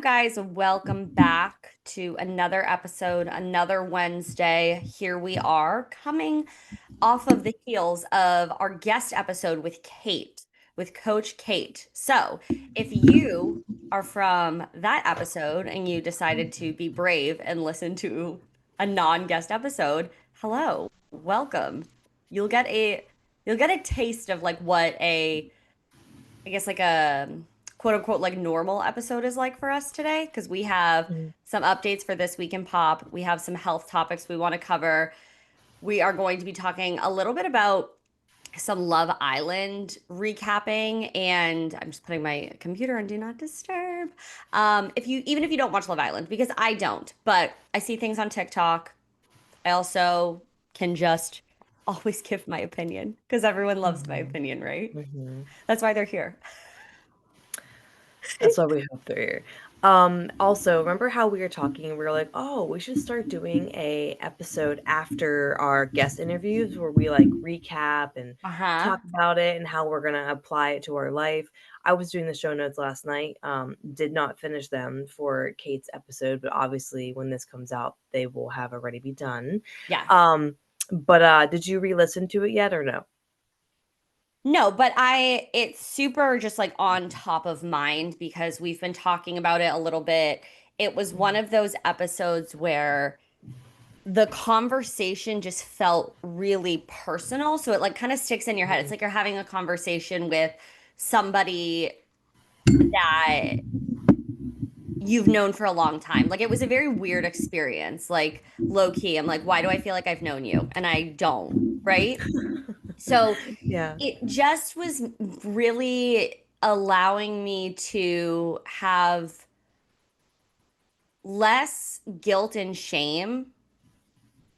Guys, welcome back to another episode, another Wednesday. Here we are coming off of the heels of our guest episode with Kate, with Coach Kate. So, if you are from that episode and you decided to be brave and listen to a non-guest episode, hello, welcome. You'll get a you'll get a taste of like what a I guess like a quote unquote like normal episode is like for us today because we have Mhm. some updates for this week in pop. We have some health topics we want to cover. We are going to be talking a little bit about some Love Island recapping, and I'm just putting my computer on do not disturb. If you even if you don't watch Love Island, because I don't, but I see things on TikTok. I also can just always give my opinion because everyone loves my Mhm. opinion, right? Mhm. That's why they're here. That's what we hope they're here. Also, remember how we were talking? We were like, "Oh, we should start doing a episode after our guest interviews where we like recap and Uh-huh. talk about it and how we're gonna apply it to our life." I was doing the show notes last night. Did not finish them for Kate's episode, but obviously when this comes out, they will have already be done. Yes. But did you re-listen to it yet or no? No, but it's super just like on top of mind because we've been talking about it a little bit. It was one Mhm. of those episodes where the conversation just felt really personal. So it like kind of sticks in your head. It's Mhm. like you're having a conversation with somebody that you've known for a long time. Like it was a very weird experience. Like low key, I'm like, why do I feel like I've known you? And I don't, right? So Yeah. it just was really allowing me to have less guilt and shame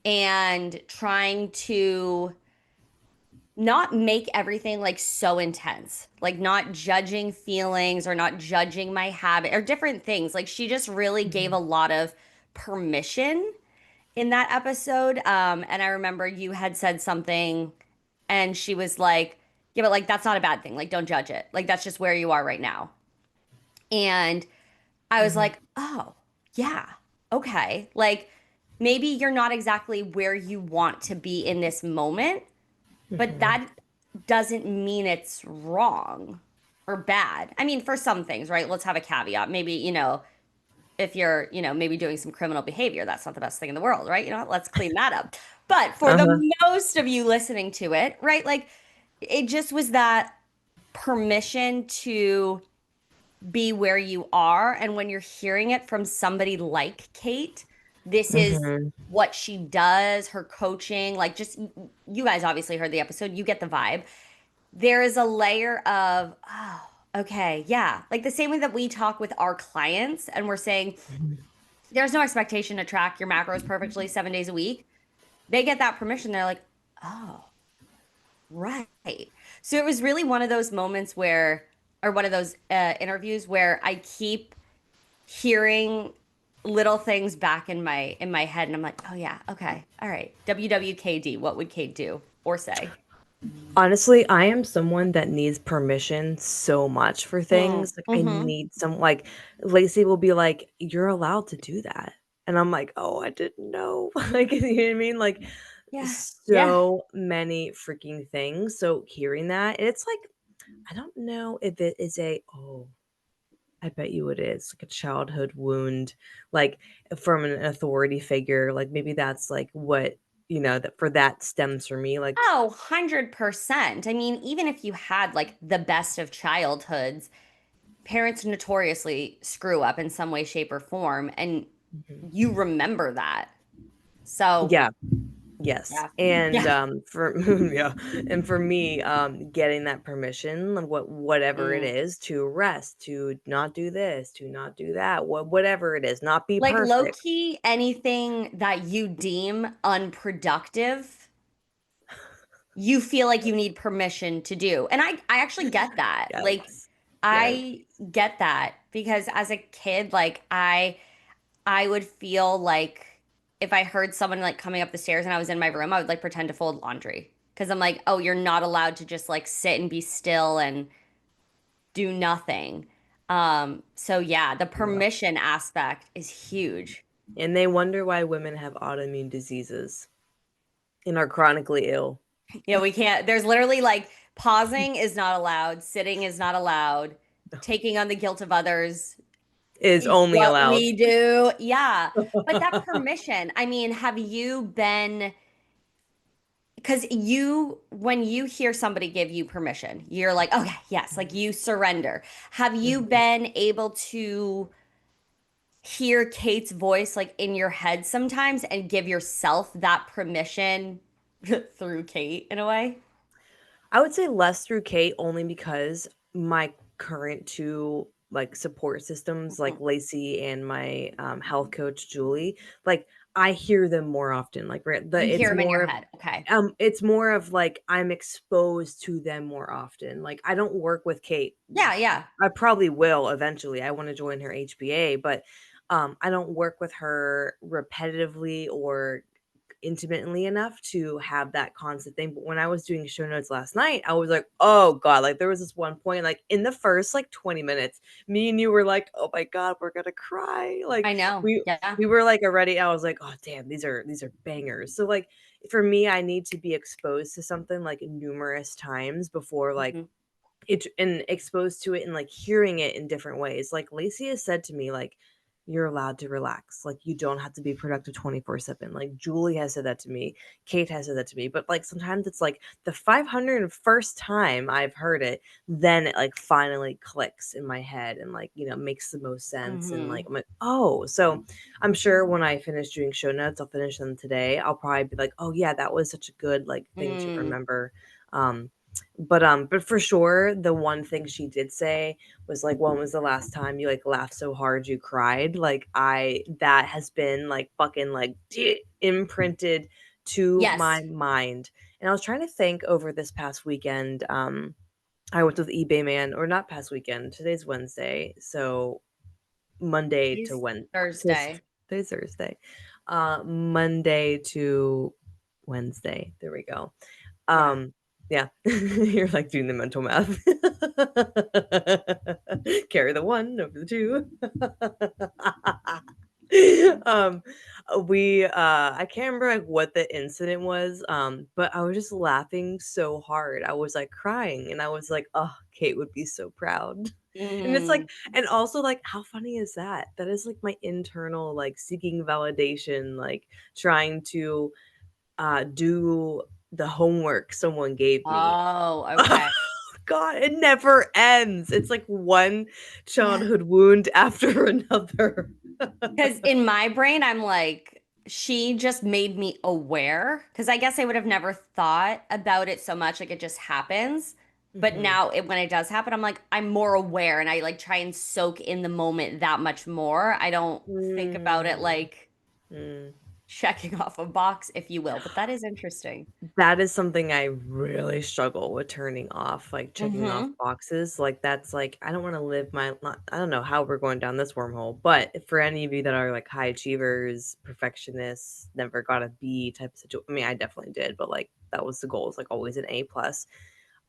and trying to not make everything like so intense, like not judging feelings or not judging my habit or different things. Like she just really gave a Mhm. lot of permission in that episode. And I remember you had said something and she was like, yeah, but like that's not a bad thing. Like, don't judge it. Like, that's just where you are right now. And I was Mhm. like, oh, yeah, okay. Like, maybe you're not exactly where you want to be in this moment, but Mhm. that doesn't mean it's wrong or bad. I mean, for some things, right? Let's have a caveat. Maybe, if you're, maybe doing some criminal behavior, that's not the best thing in the world, right? Let's clean that up. But for the Uh-huh. most of you listening to it, right? Like it just was that permission to be where you are. And when you're hearing it from somebody like Kate, this is Mhm. what she does, her coaching, like just you guys obviously heard the episode, you get the vibe. There is a layer of, oh, okay, yeah. Like the same way that we talk with our clients and we're saying, Mhm. there's no expectation to track your macros perfectly 7 days a week. They get that permission. They're like, oh, right. So it was really one of those moments where, or one of those interviews where I keep hearing little things back in my head, and I'm like, oh yeah, okay, all right. WWKD, what would Kate do or say? Honestly, I am someone that needs permission so much for things. Like, I Mm-hmm. need some like, Lacey will be like, "You're allowed to do that." And I'm like, "Oh, I didn't know." Like, you know what I mean? Like, Yeah. Yeah. so many freaking things. So hearing that, it's like, I don't know if it is I bet you it is, like a childhood wound, like, from an authority figure, like, maybe that's, like, what, that for that stems for me, like. Oh, 100%. I mean, even if you had like the best of childhoods, parents notoriously screw up in some way, shape, or form, and Mhm. you remember that. So, Yeah, yes, yeah. and, Yeah. for yeah, and for me, getting that permission, like, whatever it Mm. is, to rest, to not do this, to not do that, whatever it is, not be Like low perfect. key, anything that you deem unproductive, you feel like you need permission to do. And I actually get that. Like Yes, yes. I get that because as a kid, like I would feel like if I heard someone like coming up the stairs and I was in my room, I would like pretend to fold laundry because I'm like, "Oh, you're not allowed to just like sit and be still and do nothing." So yeah, the Yeah. permission aspect is huge. And they wonder why women have autoimmune diseases and are chronically ill. We can't, there's literally like pausing is not allowed, sitting is not allowed, taking on the guilt of others Is is only what allowed. we do. Yeah. But that permission, I mean, have you been, because when you hear somebody give you permission, you're like, okay, yes, like you surrender. Have you Mhm. been able to hear Kate's voice like in your head sometimes and give yourself that permission through Kate in a way? I would say less through Kate only because my current two like support systems, like Mhm. Lacey and my health coach Julie, like I hear them more often. Like You hear it's them in your more of head. Okay. it's more of like I'm exposed to them more often. Like I don't work with Kate. Yeah, yeah. I probably will eventually. I want to join her HBA, but I don't work with her repetitively or intimately enough to have that constant thing. But when I was doing show notes last night, I was like, "Oh god," like there was this one point like in the first like 20 minutes, me and you were like, "Oh my god, we're going to cry." Like I know. we Yeah. we were like already I was like, "Oh damn, these are bangers." So like for me, I need to be exposed to something like numerous times before like Mhm. it and exposed to it and like hearing it in different ways. Like Lacey has said to me, like, you're allowed to relax. Like you don't have to be productive 24/7. Like Julie has said that to me. Kate has said that to me. But like sometimes it's like the 501st time I've heard it, then it like finally clicks in my head and like, makes the most sense. And like Mhm. I'm like, oh, so I'm sure when I finish doing show notes, I'll finish them today. I'll probably be like, oh yeah, that was such a good like thing to Mm. remember. But for sure, the one thing she did say was like, "When was the last time you like laughed so hard you cried?" Like that has been like fucking like imprinted to my Yes. mind. And I was trying to think over this past weekend. I went with eBay man, or not past weekend. Today's Wednesday, so Monday to It's Wednesday. Thursday. Today's Thursday. Monday to Wednesday. There we go. Yeah. Um, yeah, you're like doing the mental math. Carry the one over the two. um, I can't remember like what the incident was, but I was just laughing so hard. I was like crying, and I was like, "Oh, Kate would be so proud." And it's like, Mm. and also like, how funny is that? That is like my internal like seeking validation, like trying to do the homework someone gave me. Oh, okay. God, it never ends. It's like one childhood wound after another. Because in my brain, I'm like, she just made me aware. Because I guess I would have never thought about it so much. Like it just happens. But Mhm. now when it does happen, I'm like, I'm more aware and I like try and soak in the moment that much more. I don't think about it Mm, like mm. checking off a box, if you will. But that is interesting. That is something I really struggle with turning off, like checking off Mm-hmm. boxes. Like that's like I don't want to live my I don't know how we're going down this wormhole, but for any of you that are like high achievers, perfectionists, never got a B type of situation. I mean, I definitely did, but like that was the goal, is like always an A plus.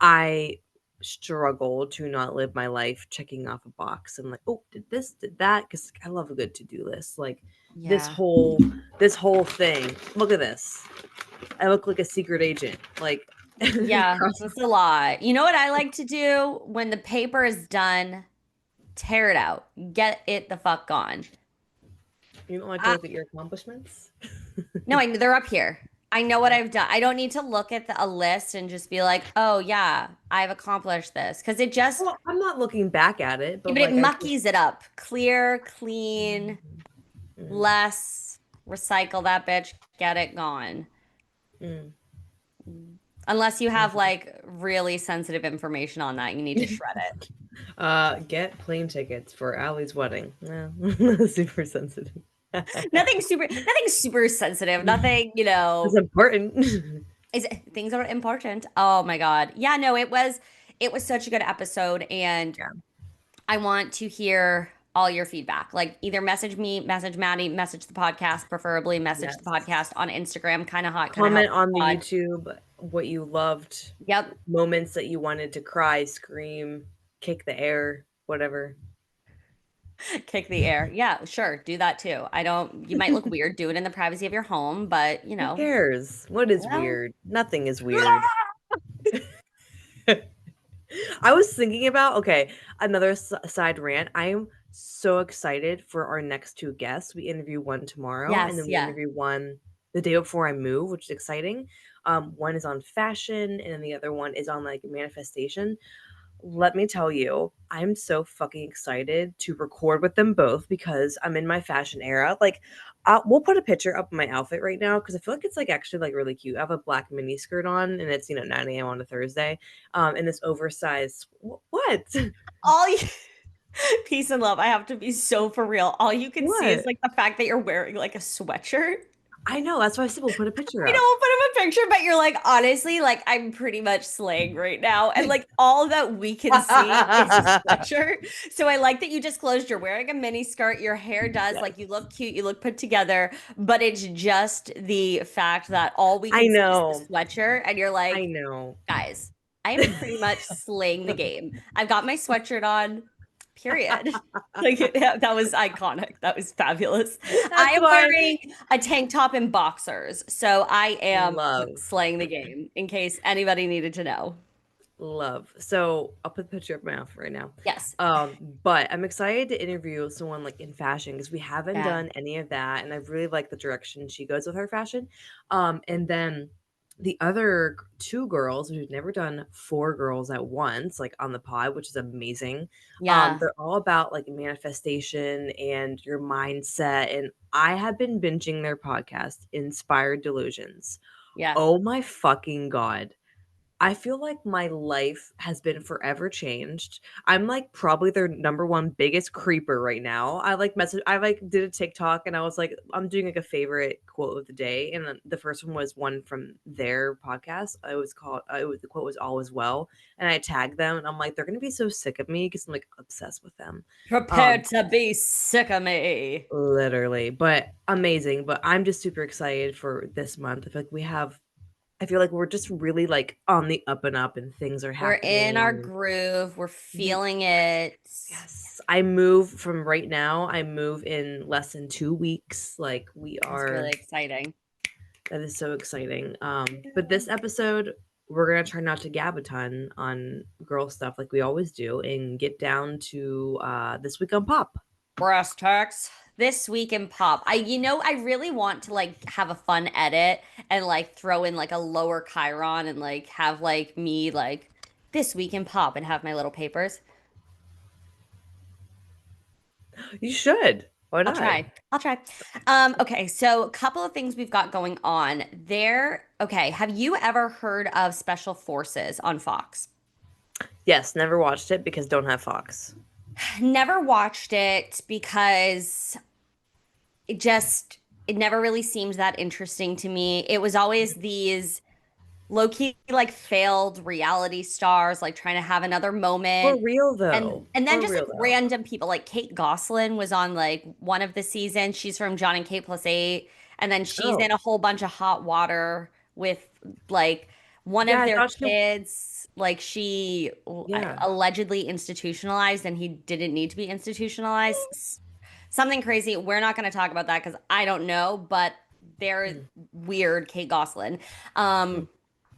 I struggle to not live my life checking off a box and like, oh, did this, did that, because I love a good to-do list. Like this Yeah. whole this whole thing. Look at this. I look like a secret agent. Like Yeah, that's a lot. You know what I like to do when the paper is done? Tear it out. Get it the fuck gone. you don't like to I, look at your accomplishments? no, they're up here. I know what I've done. I don't need to look at a list and just be like, oh, yeah, I've accomplished this. Because it just, Well, I'm not looking back at it, yeah, but but it like I just muckies it up. Clear, clean, mm, less, recycle that bitch, get it gone. mm, Unless you have mm. like really sensitive information on that, you need to shred it. Get plane tickets for Allie's wedding. Yeah, super sensitive. Nothing super sensitive. Nothing, It's important. is things are important. Oh my God. Yeah, no, it was such a good episode and Yeah. I want to hear all your feedback. Like either message me, message Maddie, message the podcast, preferably message the Yes. podcast on Instagram, kind of hot, kind of Comment healthy on the pod. YouTube what you loved, Yep. moments that you wanted to cry, scream, kick the air, whatever. Kick the air. Yeah, sure. Do that too. I don't, you might look weird. Do it in the privacy of your home, but Who cares? What is well, weird? Nothing is weird. I was thinking about okay, another side rant. I am so excited for our next two guests. We interview one tomorrow, and yes, then we yeah. interview one the day before I move, which is exciting. One is on fashion, and then the other one is on like manifestation. Let me tell you, I'm so fucking excited to record with them both because I'm in my fashion era. Like, we'll put a picture up of my outfit right now because I feel like it's like actually like really cute. I have a black mini skirt on, and it's 9 a.m. on a Thursday, and this oversized what? All you, peace and love. I have to be so for real. All you can see is What? like the fact that you're wearing like a sweatshirt. I know. That's why I said we'll put a picture I know up. we'll put up a picture, but you're like, honestly, like I'm pretty much slaying right now. And like all that we can see is a sweatshirt. So I like that you disclosed you're wearing a mini skirt. Your hair does Yes, like you look cute, you look put together, but it's just the fact that all we I can see is the know. sweatshirt. And you're I like, know. guys, I am pretty much slaying the game. I've got my sweatshirt on, period. Like that was iconic. That was fabulous. I That's am why wearing a tank top and boxers, so I am love. slaying the game, in case anybody needed to know. Love. So I'll put the picture of my outfit right now. Yes. But I'm excited to interview someone like in fashion because we haven't Yeah. done any of that, and I really like the direction she goes with her fashion. And then the other two girls who've never done four girls at once, like on the pod, which is amazing. Yeah. They're all about like manifestation and your mindset. And I have been binging their podcast, Inspired Delusions. Yeah. Oh my fucking God. I feel like my life has been forever changed. I'm like probably their number one biggest creeper right now. I like did a TikTok and I was like, I'm doing like a favorite quote of the day. And then the first one was one from their podcast. The quote was all is well. And I tagged them and I'm like, they're gonna be so sick of me because I'm like obsessed with them. Prepared Um to be sick of me. Literally, but amazing. But I'm just super excited for this month. I feel like we're just really like on the up and up and things are We're in our happening. groove. We're Ye- feeling it. Yes. I move from right now, I move in less than 2 weeks. Like we It's really are exciting. that is so exciting. But this episode we're gonna try not to gab a ton on girl stuff like we always do and get down to this week on pop. Brass tacks. This week in pop. I really want to like have a fun edit and like throw in like a lower Chiron and like have like me like this week in pop and have my little papers. You should. Why I'll not? try. I'll try. Okay, so a couple of things we've got going on there. Okay, have you ever heard of Special Forces on Fox? Yes, never watched it because don't have Fox. Never watched it because it never really seemed that interesting to me. It was always these low-key like failed reality stars like trying to have another For moment. real and though. and then For just real like though. random people like Kate Gosselin was on like one of the seasons. She's from John and Kate plus 8, and then she's Oh. in a whole bunch of hot water with like one Yeah, of I their thought she kids, like she yeah. allegedly institutionalized and he didn't need to be institutionalized. Something crazy. We're not going to talk about that because I don't know, but they're Mm, weird Kate Gosselin. mm. Um,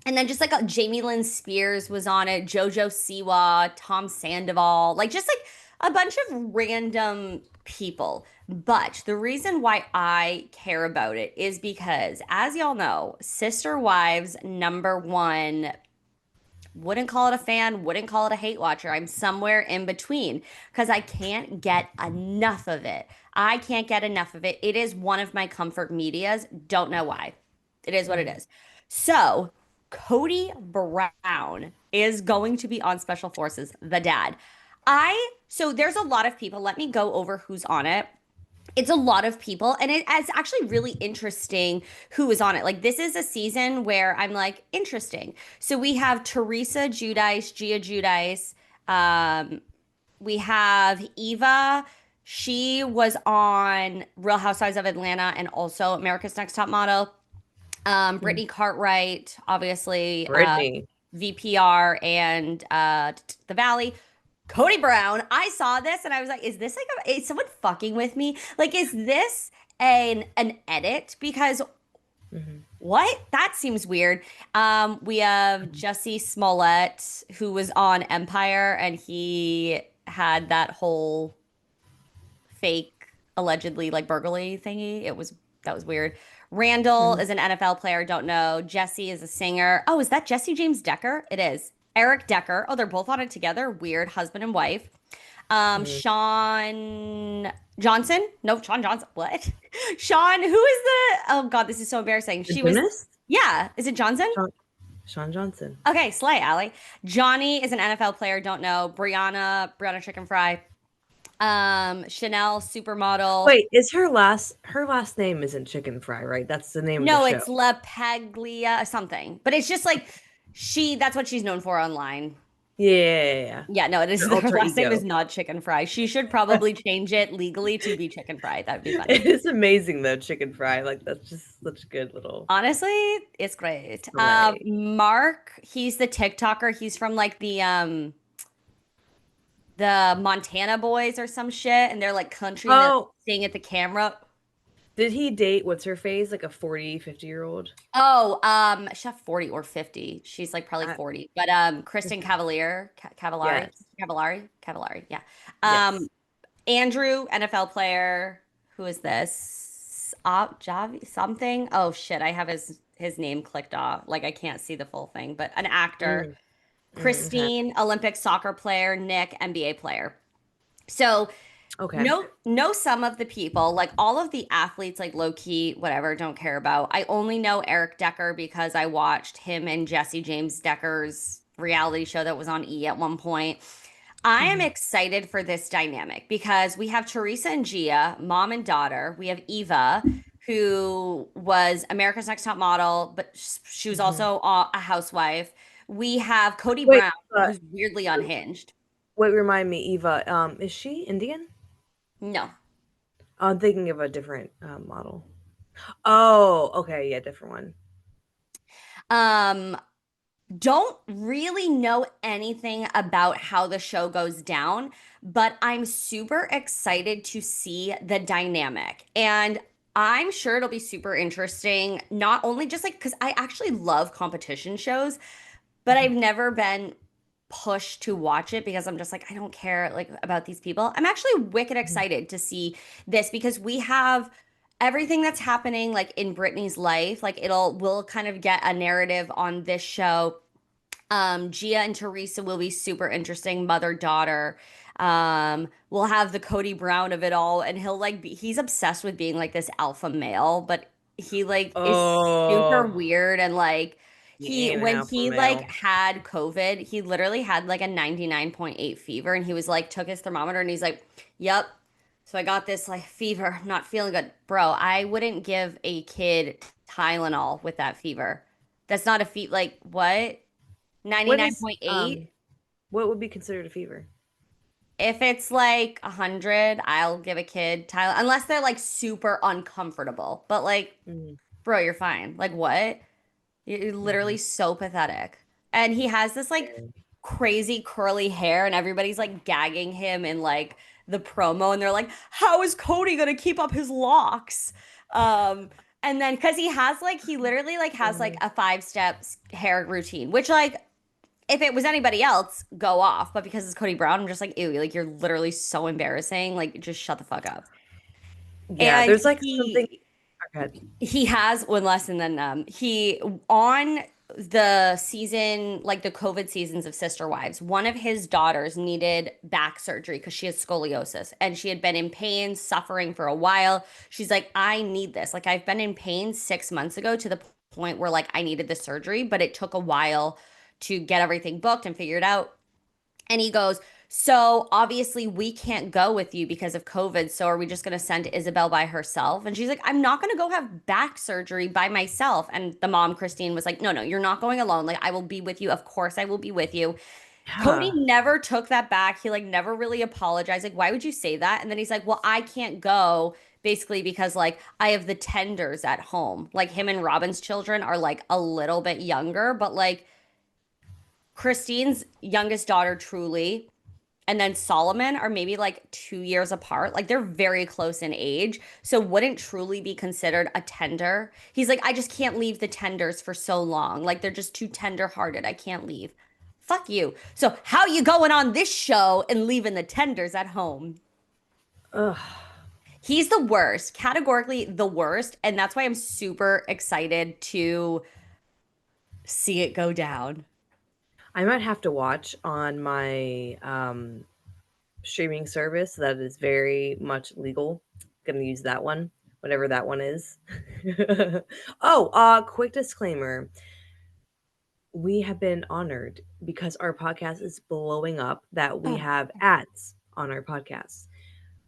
and then just like Jamie Lynn Spears was on it, JoJo Siwa, Tom Sandoval, like just like a bunch of random people. But the reason why I care about it is because, as y'all know, Sister Wives number one, wouldn't call it a fan, wouldn't call it a hate watcher. I'm somewhere in between because I can't get enough of it. I can't get enough of it. It is one of my comfort medias. Don't know why. It is what it Mm. is. So, Kody Brown is going to be on Special Forces, the dad. So there's a lot of people. Let me go over who's on it. It's a lot of people, and it's actually really interesting who is on it. Like, this is a season where I'm like, interesting. So we have Teresa Giudice, Gia Giudice. Um, we have Eva. She was on Real Housewives of Atlanta and also America's Next Top Model. Mm. Brittney Cartwright, obviously, Brittany. VPR and The Valley. Cody Brown. I saw this and I was like, is this like is someone fucking with me? Like, is this an edit? Because Mhm. what? That seems weird. We have Mhm. Jesse Smollett, who was on Empire, and he had that whole fake, allegedly like burglary thingy. That was weird. Randall Mhm. is an NFL player, don't know. Jesse is a singer. Oh, is that Jesse James Decker? It is. Eric Decker. Oh, they're both on it together. Weird husband and wife. Mhm. Sean Johnson. No, Sean Johnson. What? Sean, who is the? Oh God, this is so embarrassing. The She was. gymnast? Yeah, is it Johnson? Sean, Sean Johnson. Okay, Slay Alley. Johnny is an NFL player. Don't know. Brianna Chicken Fry. Chanel supermodel. Wait, is her last name isn't Chicken Fry, right? That's the name of the No, show. it's La Paglia something. But it's just like that's what she's known for online. Yeah, yeah, yeah, yeah. Yeah, no, it is Her her alter last name is ego. not Chicken Fry. She should probably change it legally to be Chicken Fry. That would be funny. It is amazing though, Chicken Fry. Like that's just such a good little Honestly, it's great. array. Mark, he's the TikToker. He's from like the Montana Boys or some shit, and they're like country and they're Oh, singing at the camera. did he date what's her face? Like a 40, 50-year-old? Oh, she's not 40 or 50. She's like probably Uh, 40. But Kristen Cavalier, Cavallari, yes. Cavallari, yeah. Um Yes. Andrew, NFL player. Who is this? Javi something. Oh shit, I have his name clicked off. Like I can't see the full thing, but an actor. Mm, okay. Christine, Olympic soccer player. Nick, NBA player. So Okay. know some of the people, like all of the athletes, like low key, whatever, don't care about. I only know Eric Decker because I watched him and Jesse James Decker's reality show that was on E at one point. I am Mhm. excited for this dynamic because we have Teresa and Gia, mom and daughter. We have Eva, who was America's Next Top Model, but she was Mhm. also a housewife. We have Cody Wait, Brown, who's weirdly unhinged. wait, remind me, Eva. Is she Indian? No. I'm thinking of a different model. Oh, okay, yeah, different one. Um, don't really know anything about how the show goes down, but I'm super excited to see the dynamic. And I'm sure it'll be super interesting, not only just like because I actually love competition shows, but I've Mhm. never been pushed to watch it because I'm just like, I don't care like about these people. I'm actually wicked Mhm. excited to see this because we have everything that's happening like in Brittney's life. Like we'll kind of get a narrative on this show. Gia and Teresa will be super interesting, mother daughter. We'll have the Cody Brown of it all, and he's obsessed with being like this alpha male, but he like is super Oh, weird and like he ain't an when alpha he like male. had COVID, he literally had like a 99.8 fever, and he was like took his thermometer and he's like, "Yep." So I got this like fever, I'm not feeling good. Bro, I wouldn't give a kid Tylenol with that fever. That's not a fever. Like, what? What is 99.8. what would be considered a fever? If it's like 100, I'll give a kid Tylenol, unless they're like super uncomfortable. But like, Mhm. bro, you're fine. Like, what? You're literally Mhm. so pathetic. And he has this like crazy curly hair, and everybody's like gagging him in like the promo, and they're like, "How is Cody gonna keep up his locks?" And then because he literally like has like Mhm. a 5 step hair routine, which like if it was anybody else, go off. But because it's Cody Brown, I'm just like, ew, like you're literally so embarrassing. Like, just shut the fuck up. Yeah, And there's like something. Okay. he has one less, and then he on the season, like the COVID seasons of Sister Wives, one of his daughters needed back surgery because she has scoliosis and she had been in pain, suffering for a while. She's like, I need this. Like, I've been in pain 6 months ago to the point where like I needed the surgery, but it took a while to get everything booked and figured out. And he goes, so obviously we can't go with you because of COVID. So are we just going to send Isabel by herself? And she's like, I'm not going to go have back surgery by myself. And the mom, Christine, was like, no, no, you're not going alone. Like, I will be with you. Of course, I will be with you. Cody Yeah. never took that back. He like never really apologized. Like, why would you say that? And then he's like, well, I can't go basically because like I have the tenders at home. Like, him and Robin's children are like a little bit younger, but like Christine's youngest daughter, Truly. and then Solomon are maybe like 2 years apart. Like they're very close in age. So wouldn't truly be considered a tender. He's like, I just can't leave the tenders for so long. Like they're just too tender hearted. I can't leave. Fuck you. So how you going on this show and leaving the tenders at home? Ugh. He's the worst, categorically the worst. And that's why I'm super excited to see it go down. I might have to watch on my streaming service that is very much legal. Gonna use that one, whatever that one is. Oh, quick disclaimer. We have been honored because our podcast is blowing up that we Oh, have ads on our podcast.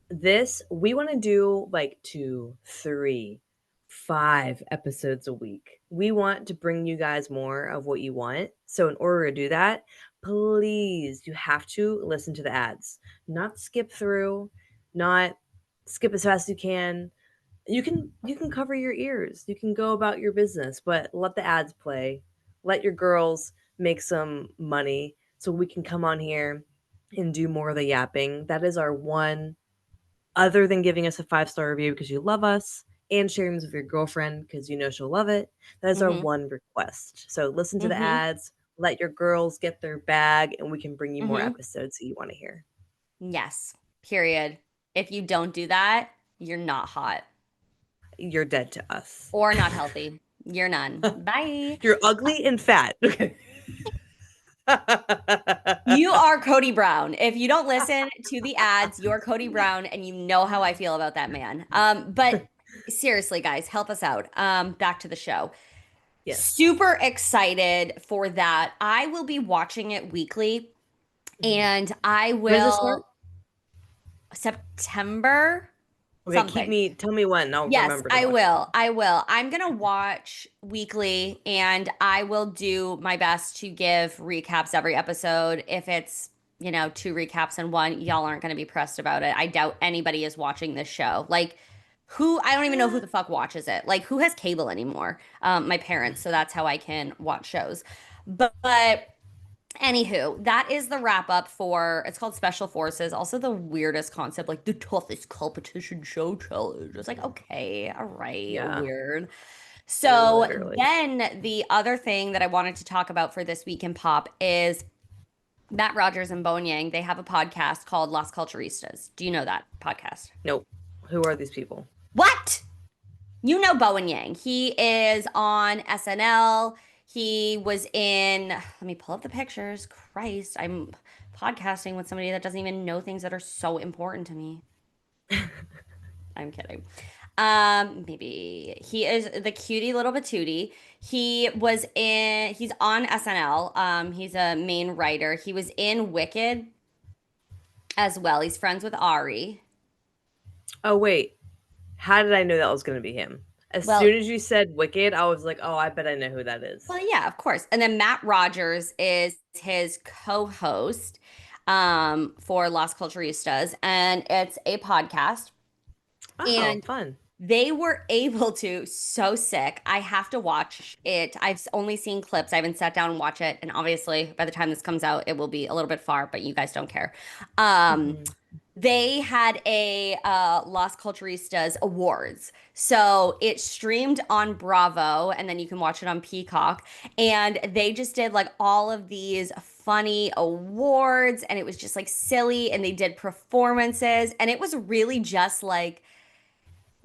This we want to do like 2, 3, 5 episodes a week. We want to bring you guys more of what you want. So in order to do that, please you have to listen to the ads. Not skip through, not skip as fast as you can. You can cover your ears. You can go about your business, but let the ads play. Let your girls make some money so we can come on here and do more of the yapping. That is our one, other than giving us a 5-star review because you love us and sharing this with your girlfriend because you know she'll love it. That is our mm-hmm, one request. So listen to the mm-hmm, ads, let your girls get their bag, and we can bring you more mm-hmm. episodes that you want to hear. Yes, period. If you don't do that, you're not hot You're dead to us. or not healthy. You're none. Bye. You're ugly and fat. Okay. You are Kody Brown. If you don't listen to the ads, you're Kody Brown, and you know how I feel about that man. But seriously, guys, help us out. Back to the show. Yes. Super excited for that. I will be watching it weekly, Mhm. and I When does it start? will September Okay, something. tell me when, and I'll Yes, remember to I watch it. will. I will. I'm gonna watch weekly and I will do my best to give recaps every episode. If it's, 2 recaps in one, y'all aren't gonna be pressed about it. I doubt anybody is watching this show. Like, I don't even know who the fuck watches it. Like, who has cable anymore? My parents, so that's how I can watch shows. But anywho, that is the wrap up for it's called Special Forces. Also, the weirdest concept, like the toughest competition show challenge. It's like, okay, all right, Yeah, weird. So literally. then the other thing that I wanted to talk about for this week in pop is Matt Rogers and Bowen Yang. They have a podcast called Las Culturistas. Do you know that podcast? Nope. Who are these people? What? You know Bowen Yang. He is on SNL. He was in, let me pull up the pictures. Christ, I'm podcasting with somebody that doesn't even know things that are so important to me. I'm kidding. Maybe he is the cutie little patootie. He's on SNL. He's a main writer. He was in Wicked as well. He's friends with Ari. Oh, wait. How did I know that was going to be him? As Well, soon as you said Wicked, I was like, oh, I bet I know who that is. Well, yeah, of course. And then Matt Rogers is his co-host for Las Culturistas, and it's a podcast. Oh, And fun. they were able to, so sick. I have to watch it. I've only seen clips. I haven't sat down and watch it. And obviously, by the time this comes out, it will be a little bit far, but you guys don't care. Um, Mhm. they had a Las Culturistas Awards. So it streamed on Bravo, and then you can watch it on Peacock. And they just did like all of these funny awards, and it was just like silly. And they did performances, and it was really just like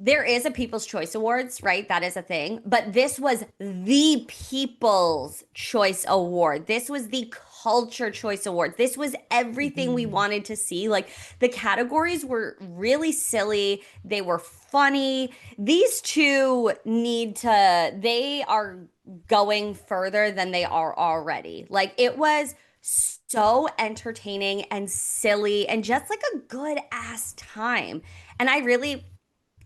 there is a People's Choice Awards, right? That is a thing. But this was the People's Choice Award. This was the Culture Choice Award. This was everything we Mhm. wanted to see. Like the categories were really silly. They were funny. These two they are going further than they are already. Like it was so entertaining and silly and just like a good ass time. And I really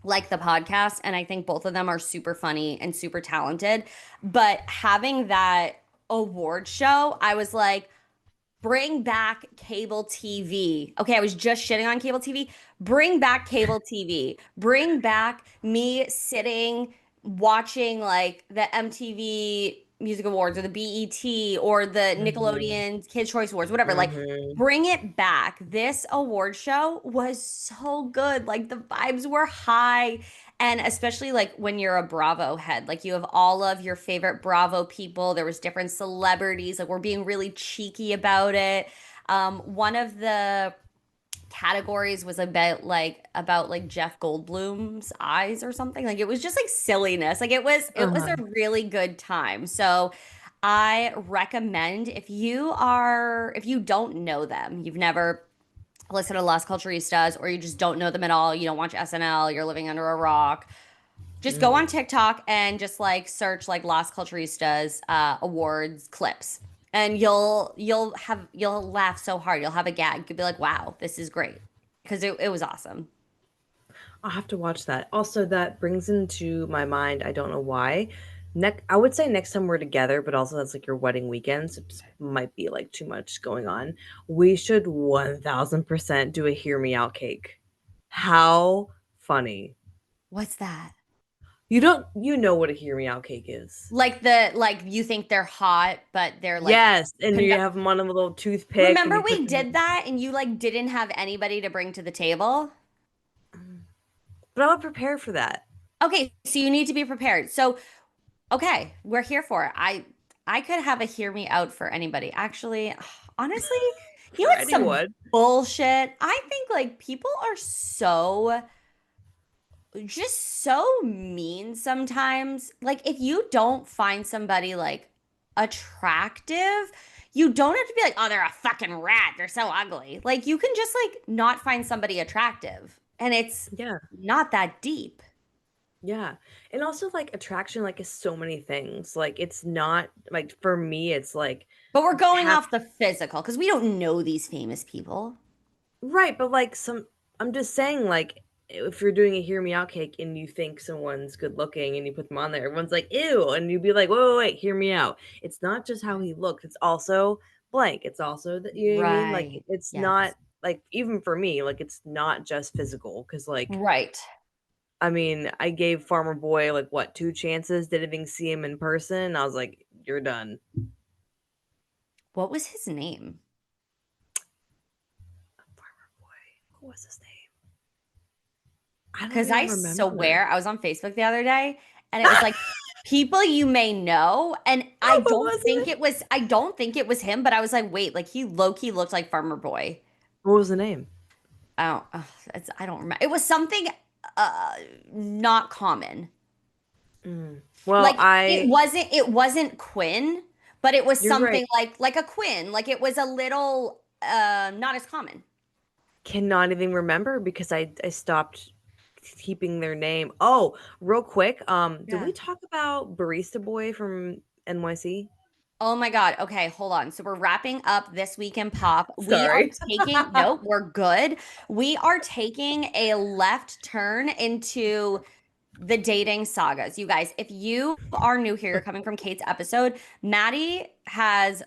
like the podcast, and I think both of them are super funny and super talented. But having that award show, I was like, bring back cable TV. Okay, I was just shitting on cable TV. Bring back cable TV. Bring back me sitting watching like the MTV. Music Awards or the BET or the Mhm. Nickelodeon Kids Choice Awards, whatever. Like, Mhm. bring it back. This award show was so good. Like, the vibes were high. And especially like when you're a Bravo head, like you have all of your favorite Bravo people. There was different celebrities. Like, we're being really cheeky about it. One of the categories was about like Jeff Goldblum's eyes or something. Like it was just like silliness. Like it was a Uh-huh. really good time. So I recommend if you don't know them, you've never listened to Las Culturistas or you just don't know them at all, you don't watch SNL, you're living under a rock, just go on Mm. TikTok and just like search like Las Culturistas awards clips. And you'll laugh so hard. You'll have a gag. You'll be like, wow, this is great. Because it was awesome. I'll have to watch that. Also, that brings into my mind, I don't know why. I would say next time we're together, but also that's like your wedding weekend, so it might be like too much going on. We should 1000% do a hear me out cake. How funny. What's that? You know what a hear me out cake is. Like you think they're hot, but they're like Yes, and you conduct. have them on a little toothpick and Remember you put we them did that and you like didn't have anybody to bring to the table? but I would prepare for that. Okay, so you need to be prepared. So okay, we're here for it. I could have a hear me out for anybody. Actually, honestly, you know For what's some anyone. bullshit? I think like people are so mean sometimes. Like if you don't find somebody like attractive, you don't have to be like, "Oh, they're a fucking rat. They're so ugly." Like you can just like not find somebody attractive, and it's Yeah. not that deep. Yeah. And also like attraction like is so many things. Like it's not like for me it's like But we're going half off the physical because we don't know these famous people. right, but like some I'm just saying like if you're doing a hear me out cake and you think someone's good looking and you put them on there, everyone's like, ew, and you'd be like, wait, hear me out. It's not just how he looks, it's also blank. It's also that you know what I mean? Like Right. it's not Yes. like even for me, like it's not just physical because like Right. I mean, I gave Farmer Boy like what, 2 chances, didn't even see him in person. I was like, "You're done." What was his name? Farmer Boy. What was his name? I don't Because even I remember. swear I was on Facebook the other day and it was like people you may know. And I What don't was think it? it was, I don't think it was him, but I was like, wait, like he low key looked like Farmer Boy. What was the name? I don't remember. It was something uh not common. Mm. Well, Like I it wasn't Quinn, but it was you're right. something like a Quinn. Like it was a little not as common. Cannot even remember because I stopped keeping their name. Oh, real quick, did Yeah. we talk about Barista Boy from NYC? Oh my God. Okay, hold on. So we're wrapping up this week in pop. We are Sorry. taking, nope, we're good. We are taking a left turn into the dating sagas. You guys, if you are new here, you're coming from Kate's episode, Maddie has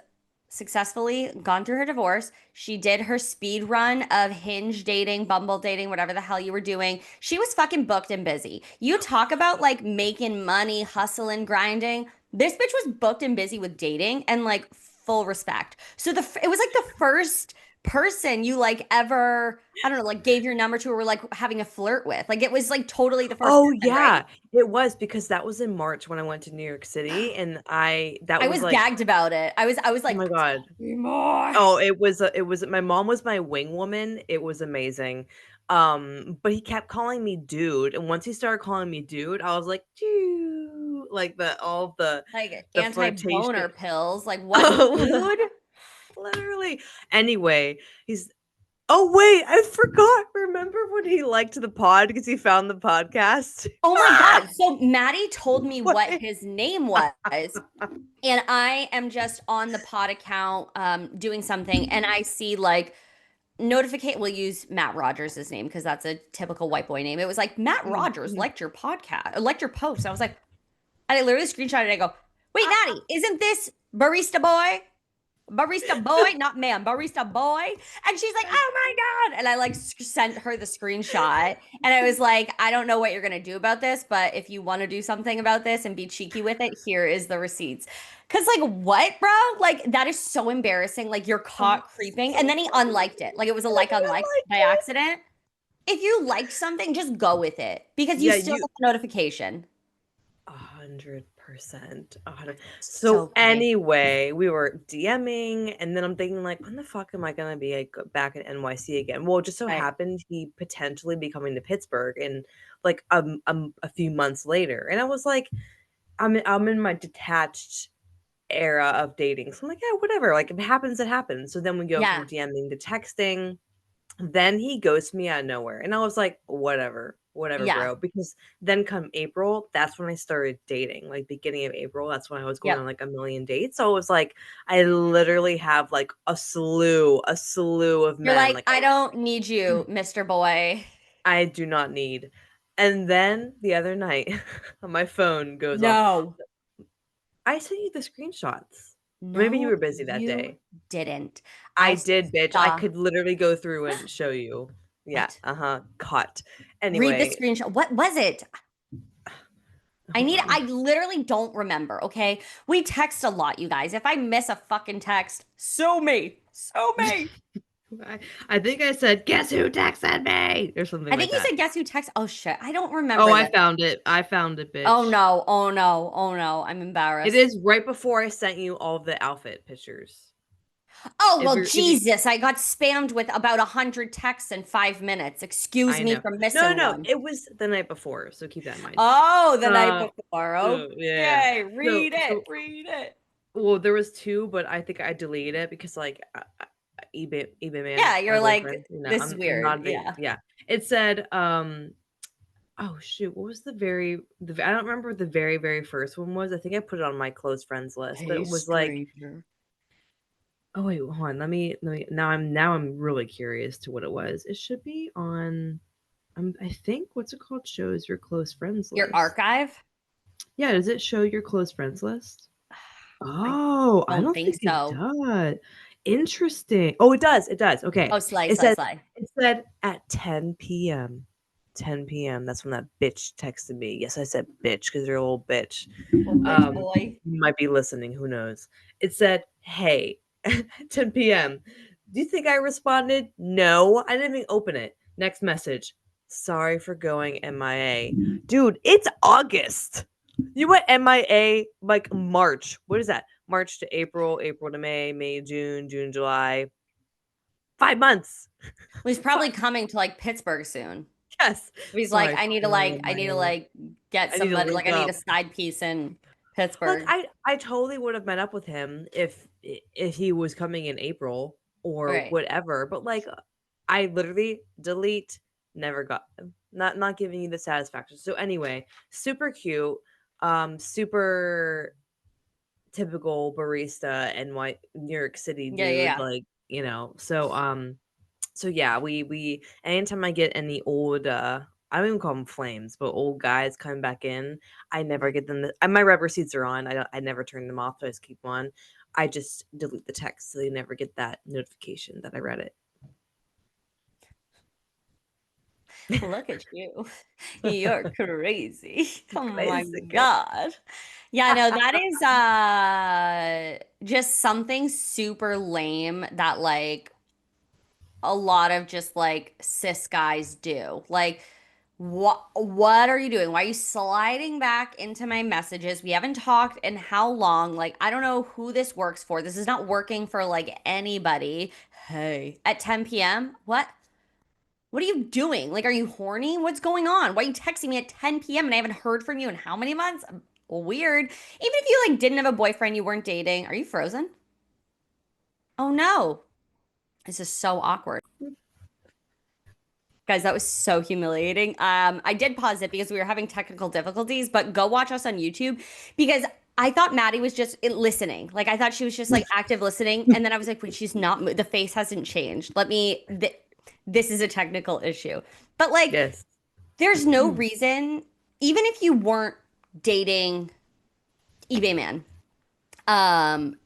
successfully gone through her divorce. She did her speed run of Hinge dating, Bumble dating, whatever the hell you were doing. She was fucking booked and busy. You talk about like making money, hustling, grinding. This bitch was booked and busy with dating and like full respect. So it was like the first person you like ever, I don't know, like gave your number to or were like having a flirt with. Like it was like totally the first Oh, person, right? yeah. It was because that was in March when I went to New York City, and I that I was was like, gagged about it. I was oh like, my god. tell me more. Oh, it was my mom was my wing woman. It was amazing. But he kept calling me dude, and once he started calling me dude, I was like, dude, like all Like the flirtation. anti-boner pills. Like what, Oh, dude? literally. Anyway, he's oh wait, I forgot. Remember when he liked the pod because he found the podcast? Oh my God. So Maddie told me what What? his name was. And I am just on the pod account doing something and I see like notificate we'll use Matt Rogers' name because that's a typical white boy name. It was like Matt Rogers Mhm. liked your podcast or liked your post. I was like, and I literally screenshotted it. I go, wait, Maddie, isn't this barista boy? barista boy, not ma'am, barista boy. And she's like, oh my God. And I like sent her the screenshot. And I was like, I don't know what you're going to do about this, but if you want to do something about this and be cheeky with it, here is the receipts. Cause like, what, bro? Like, that is so embarrassing. Like, you're Oh, caught creeping. so And then he funny. unliked it. Like, it was a And like then I unliked by liked it. accident. If you like something, just go with it because you Yeah, still you get the notification. 100%. So So funny. anyway, we were DMing, and then I'm thinking like, when the fuck am I gonna be like back in NYC again? Well, it just so Right. happened he potentially be coming to Pittsburgh in like a few months later, and I was like, I'm in my detached era of dating, so I'm like, yeah, whatever. Like if it happens, it happens. So then we go from Yeah. DMing to texting. Then he ghosts me out of nowhere. And I was like, whatever, Yeah. bro. Because then come April, that's when I started dating. Like beginning of April, that's when I was going on Yep. like a million dates. So it was like I literally have like a slew of You're men. like, Like I don't need you, Mr. Boy. I do not need. And then the other night, my phone goes off. No. I sent you the screenshots. Maybe you No, were busy that you day. didn't. I I did, bitch. I saw could literally go through and show you. Yeah, what? caught. Read the Anyway, screenshot. What was it? hold I on. literally don't remember, okay? We text a lot, you guys. If I miss a fucking text, sue me. Sue me. I think I said, "Guess who texted me?" or something I like think you that. said guess who text. Oh shit. I don't Oh, remember I this. found it. I found it, Oh bitch. no. Oh no. Oh no. I'm It embarrassed. is right before I sent you all of the outfit pictures. Oh, If well, you're, if you, Jesus, I got spammed with about 100 texts in 5 minutes. Excuse I me know. for No, no, missing no. one. It was the night before, so keep that in mind. Oh, the night Uh, before. yeah. Okay, So, read it, so, read it. well, there was two, but I think I deleted it because, like, eBay man, Yeah, my you're like, boyfriend. You know, this is I'm weird. not a big, Yeah. yeah. It said, oh shoot, what was I don't remember what the very first one was. I think I put it on my close friends list, but Hey, it was like, stranger. oh wait, hold on, let me now I'm really curious to what it was. It should be on I think what's it called shows your close friends Your list. archive? Yeah, does it show your close friends list? I Oh, I don't don't think think it so. does. Interesting. Oh, it does. Okay. Oh, slay, It slay, says slay. it said at 10 p.m. 10 p.m. That's when that bitch texted me. Yes, I said bitch because you're a little bitch. Oh, bitch boy. You might be listening, who knows? It said, "Hey, 10 p.m. Do you think I responded? No, I didn't even open it. Next message. Sorry for going MIA. Dude, it's August. You went MIA like March. What is that? March to April, April to May, May, June, June, July. 5 months. Well, he's Fi- probably coming to like Pittsburgh soon. yes. He's like, Sorry for going I need to MIA. get I need to somebody, link like, I need a up. side piece in Like Pittsburgh. I totally would have met up with him if he was coming in April or Right. whatever, but like I literally delete, never got them. Not giving you the satisfaction. So anyway, super cute, super typical barista and white New York City Yeah, yeah, dude, yeah. like, so yeah, we anytime I get any old I don't even call them flames, but old guys coming back in, I never get them. My red receipts are on. I never turn them off. I just keep them on. I just delete the text so they never get that notification that I read it. Look at you. You're crazy. Oh my Crazy girl. God. Yeah, no, that is just something super lame that like a lot of just like cis guys do. Like what are you doing? Why are you sliding back into my messages? We haven't talked in how long? Like I don't know who this works for. This is not working for like anybody. Hey, at 10 p.m. What? What are you doing? Like, are you horny? What's going on? Why are you texting me at 10 p.m. and I haven't heard from you in how many months? Weird. Even if you like didn't have a boyfriend, you weren't dating. Are you frozen? Oh no. This is so awkward. Guys, that was so humiliating. I did pause it because we were having technical difficulties, but go watch us on YouTube because I thought Maddie was just listening. Like I thought she was just like active listening, and then I was like, wait, she's not. The face hasn't changed. This is a technical issue. But like, Yes. there's no reason, even if you weren't dating eBay man, um,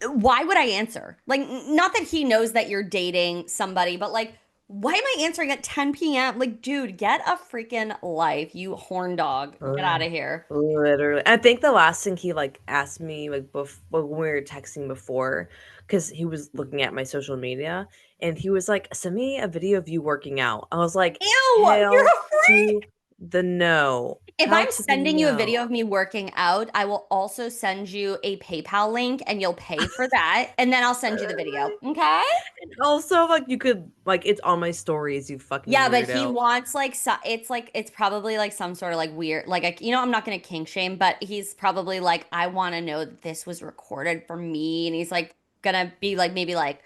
why would I answer? Like, not that he knows that you're dating somebody, but like, why am I answering at 10 p.m.? Like, dude, get a freaking life, you horn dog. Get out Ugh, of here. literally. I think the last thing he like asked me like when we were texting before, because he was looking at my social media and he was like, "Send me a video of you working out." I was like, Ew, you're "Hell a to the no. If Hell I'm to the sending you a no." video of me working out, I will also send you a PayPal link and you'll pay for that. And then I'll send you the video. Okay? And also, like, you could like it's on my stories, you fucking Yeah, but he weirdo. wants like so, it's probably like some sort of like weird I'm not gonna kink shame, but he's probably like I want to know that this was recorded for me, and he's like gonna be like maybe like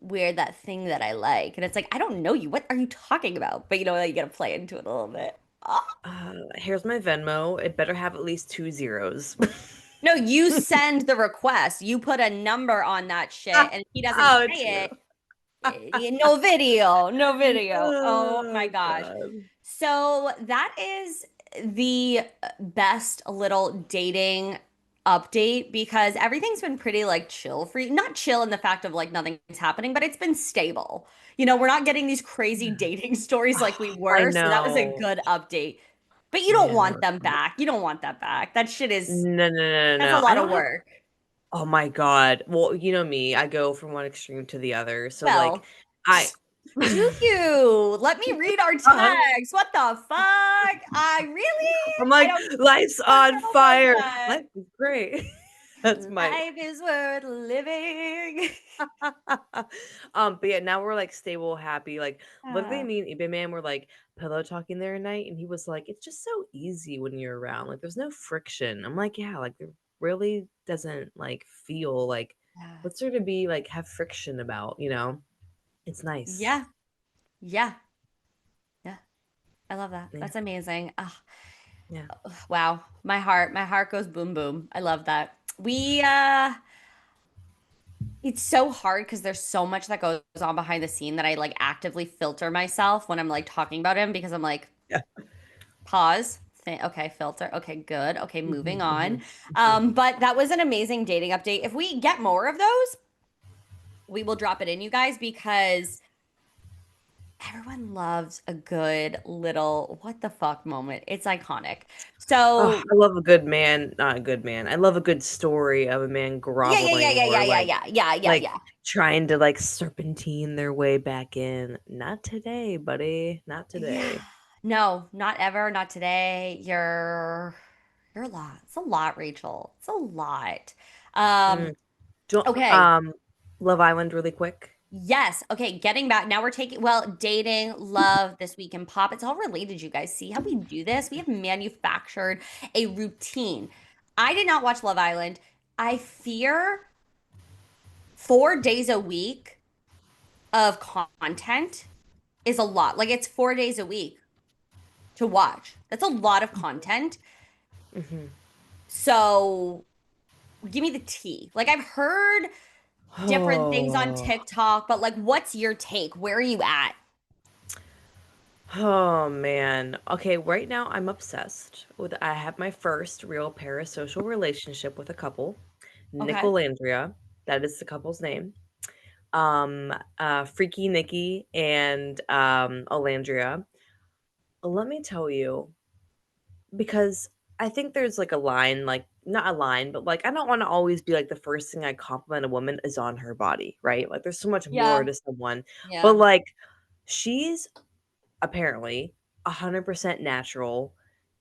weird that thing that I like, and it's like I don't know you. What are you talking about? But like, you gotta play into it a little bit. Oh. Here's my Venmo. It better have at least two zeros. No, you send the request. You put a number on that shit, and if he doesn't Oh, pay true. it, no video, no video. Oh my Oh gosh. god. So that is the best little dating update because everything's been pretty like chill for you. Not chill in the fact of like nothing's happening, but it's been stable. We're not getting these crazy dating stories like we I were. So that was a know. good update. But you don't Man, want them back. You don't want that back. That shit is, no, no, no, no, that's a no. I lot of don't have work. oh my god. Well, you know me, I go from one extreme to the other. So like Well, I do you? Let me read our text. What the fuck? I really? I'm I like, don't life's don't on know about fire. that. Life is great. That's my Life is worth living. but yeah, now we're like stable, happy. Like literally Uh, me and eBay man were like pillow talking the other night and he was like, it's just so easy when you're around. Like there's no friction. I'm like, yeah, like there really doesn't like feel like yeah. what's there to be like have friction about, you know? It's nice. Yeah. Yeah. Yeah. I love that. Yeah. That's amazing. Yeah. Wow. My heart goes boom boom. I love that. It's so hard because there's so much that goes on behind the scene that I like actively filter myself when I'm like talking about him because I'm like, Yeah. pause. Okay, filter. Okay, good. Okay, moving Mhm, on. mhm, mhm. But that was an amazing dating update. If we get more of those, we will drop it in, you guys, because everyone loves a good little what the fuck moment. It's iconic. Oh, So I love a good man, not a good man. I love a good story of a man yeah, yeah, yeah, groveling yeah, yeah, or yeah, yeah, yeah, yeah, like yeah. trying to like serpentine their way back in. Not today, buddy. Not Yeah. today. No, not ever, not today. You're a lot. It's a lot, Rachel. It's a lot. Um, Mm. Do okay. Love Island really quick. Yes. Okay. Getting back. Now we're taking, well, dating, love, this week in pop. It's all related, you guys. See how we do this? We have manufactured a routine. I did not watch Love Island. I fear 4 days a week of content is a lot. Like it's 4 days a week to watch. That's a lot of content. Mhm. So give me the tea. Like I've heard different things on Oh. TikTok, but like, what's your take? Where are you at? Oh man. Okay, right now I'm obsessed with I have my first real parasocial relationship with a couple, Okay. Nicolandria. That is the couple's name. Freaky Nikki and Alandria. Let me tell you, because I think there's like a line, like not a line, but like I don't want to always be like the first thing I compliment a woman is on her body, right? Like there's so much more Yeah. to someone. But Yeah. like she's apparently 100% natural.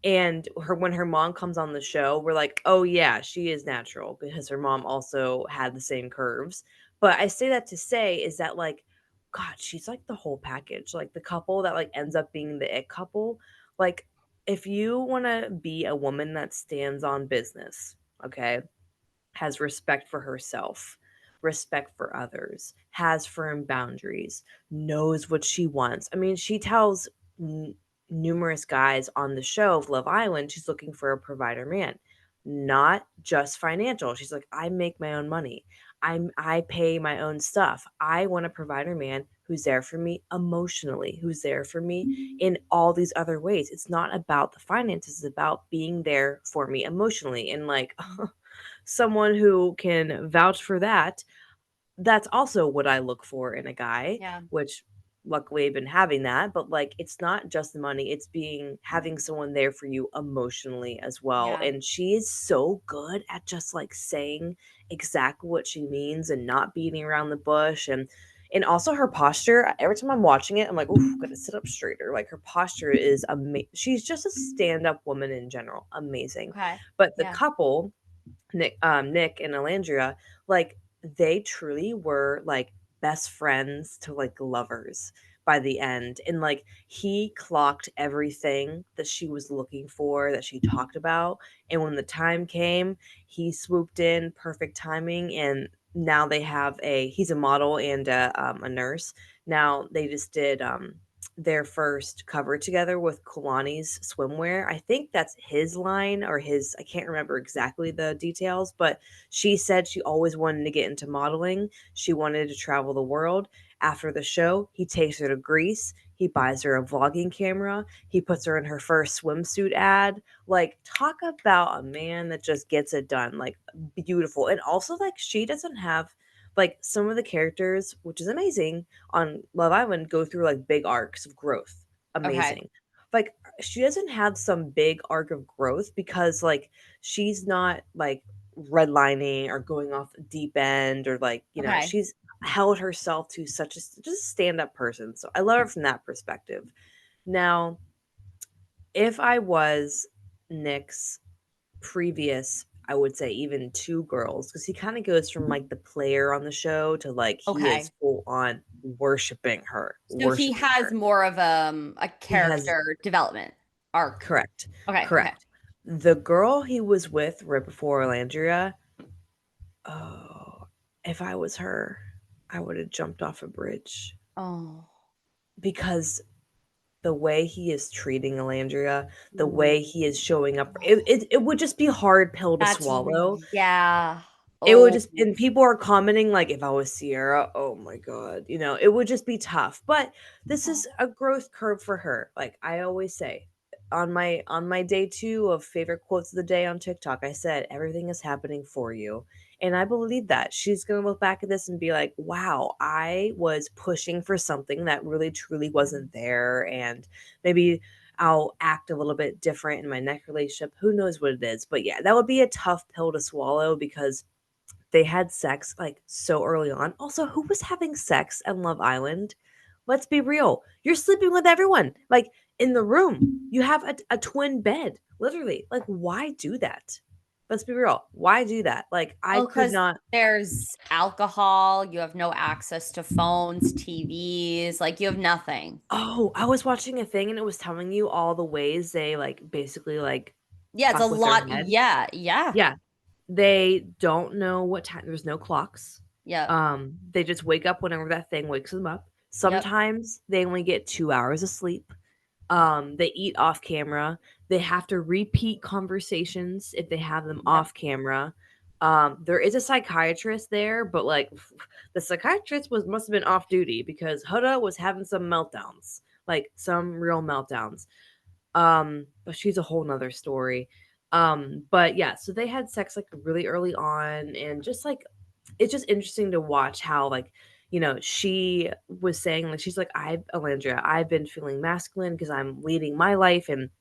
And her when her mom comes on the show, we're like, "Oh yeah, she is natural because her mom also had the same curves." But I say that to say is that like god, she's like the whole package. Like the couple that like ends up being the it couple, like if you want to be a woman that stands on business, okay? Has respect for herself, respect for others, has firm boundaries, knows what she wants. I mean, she tells numerous guys on the show of Love Island she's looking for a provider man, not just financial. She's like, I make my own money. I pay my own stuff. I want a provider man who's there for me emotionally, who's there for me in all these other ways. It's not about the finances, it's about being there for me emotionally. And like someone who can vouch for that. That's also what I look for in a guy, Yeah. which luckily I've been having that, but like it's not just the money, it's being having someone there for you emotionally as well. Yeah. And she is so good at just like saying exactly what she means and not beating around the bush and also her posture. Every time I'm watching it, I'm like, "Oof, gotta sit up straighter." Like her posture is amazing. She's just a stand-up woman in general, amazing. Okay. But the Yeah. couple Nick and Alandria, like they truly were like best friends to like lovers by the end. And like he clocked everything that she was looking for, that she talked about. And when the time came, he swooped in, perfect timing. And now they have he's a model and a nurse. Now they just did their first cover together with Kalani's swimwear. I think that's his line or his, I can't remember exactly the details, but she said she always wanted to get into modeling. She wanted to travel the world. After the show, he takes her to Greece. He buys her a vlogging camera. He puts her in her first swimsuit ad. Like, talk about a man that just gets it done. Like, beautiful. And also, like, she doesn't have, like, some of the characters, which is amazing, on Love Island go through like big arcs of growth. Okay. Amazing. Like she doesn't have some big arc of growth because like she's not like redlining or going off the deep end or like, Okay. she's held herself to such a just a stand-up person. So I love her from that perspective. Now, if I was Nick's previous, I would say even 2 girls, because he kinda goes from, like, the player on the show to, like, he is Okay. full on So he worshiping has her. more of a He has character development arc. correct, Okay. Okay. correct. The girl he was with right before Alandria, oh, if I was her, I would've jumped off a bridge Oh. because the way he is treating Alandria, the way Ooh. he is showing up, it would just be a hard pill to That's swallow. yeah. It would Oh. just, and people are commenting like, "If I was Sierra, oh my god," it would just be tough, but this is a growth curve for her. Like I always say, on my day 2 of favorite quotes of the day on TikTok, I said, "Everything is happening for you." And I believe that. She's gonna look back at this and be like, "Wow, I was pushing for something that really truly wasn't there, and maybe I'll act a little bit different in my next relationship." Who knows what it is? But yeah, that would be a tough pill to swallow because they had sex, like, so early on. Also, who was having sex on Love Island? Let's be real. You're sleeping with everyone, like, in the room. You have a twin bed, literally. Like, why do that? Let's be real. Why do that? Like, I Well, could because not. there's alcohol, you have no access to phones, TVs, like you have nothing. Oh, I was watching a thing and it was telling you all the ways they, like, basically, like, Yeah, it's a fuck with their lot. head. Yeah, yeah, Yeah. They don't know what time, there's no clocks. yep, They just wake up whenever that thing wakes them up. yep, Sometimes they only get 2 hours of sleep. They eat off camera. They have to repeat conversations if they have them yep. off camera. There is a psychiatrist there, but, like, the psychiatrist must have been off duty because Huda was having some meltdowns, like, some real meltdowns. But she's a whole nother story. But yeah, so they had sex like really early on, and just like it's just interesting to watch how like she was saying like she's like Alandria, I've been feeling masculine because I'm leading my life and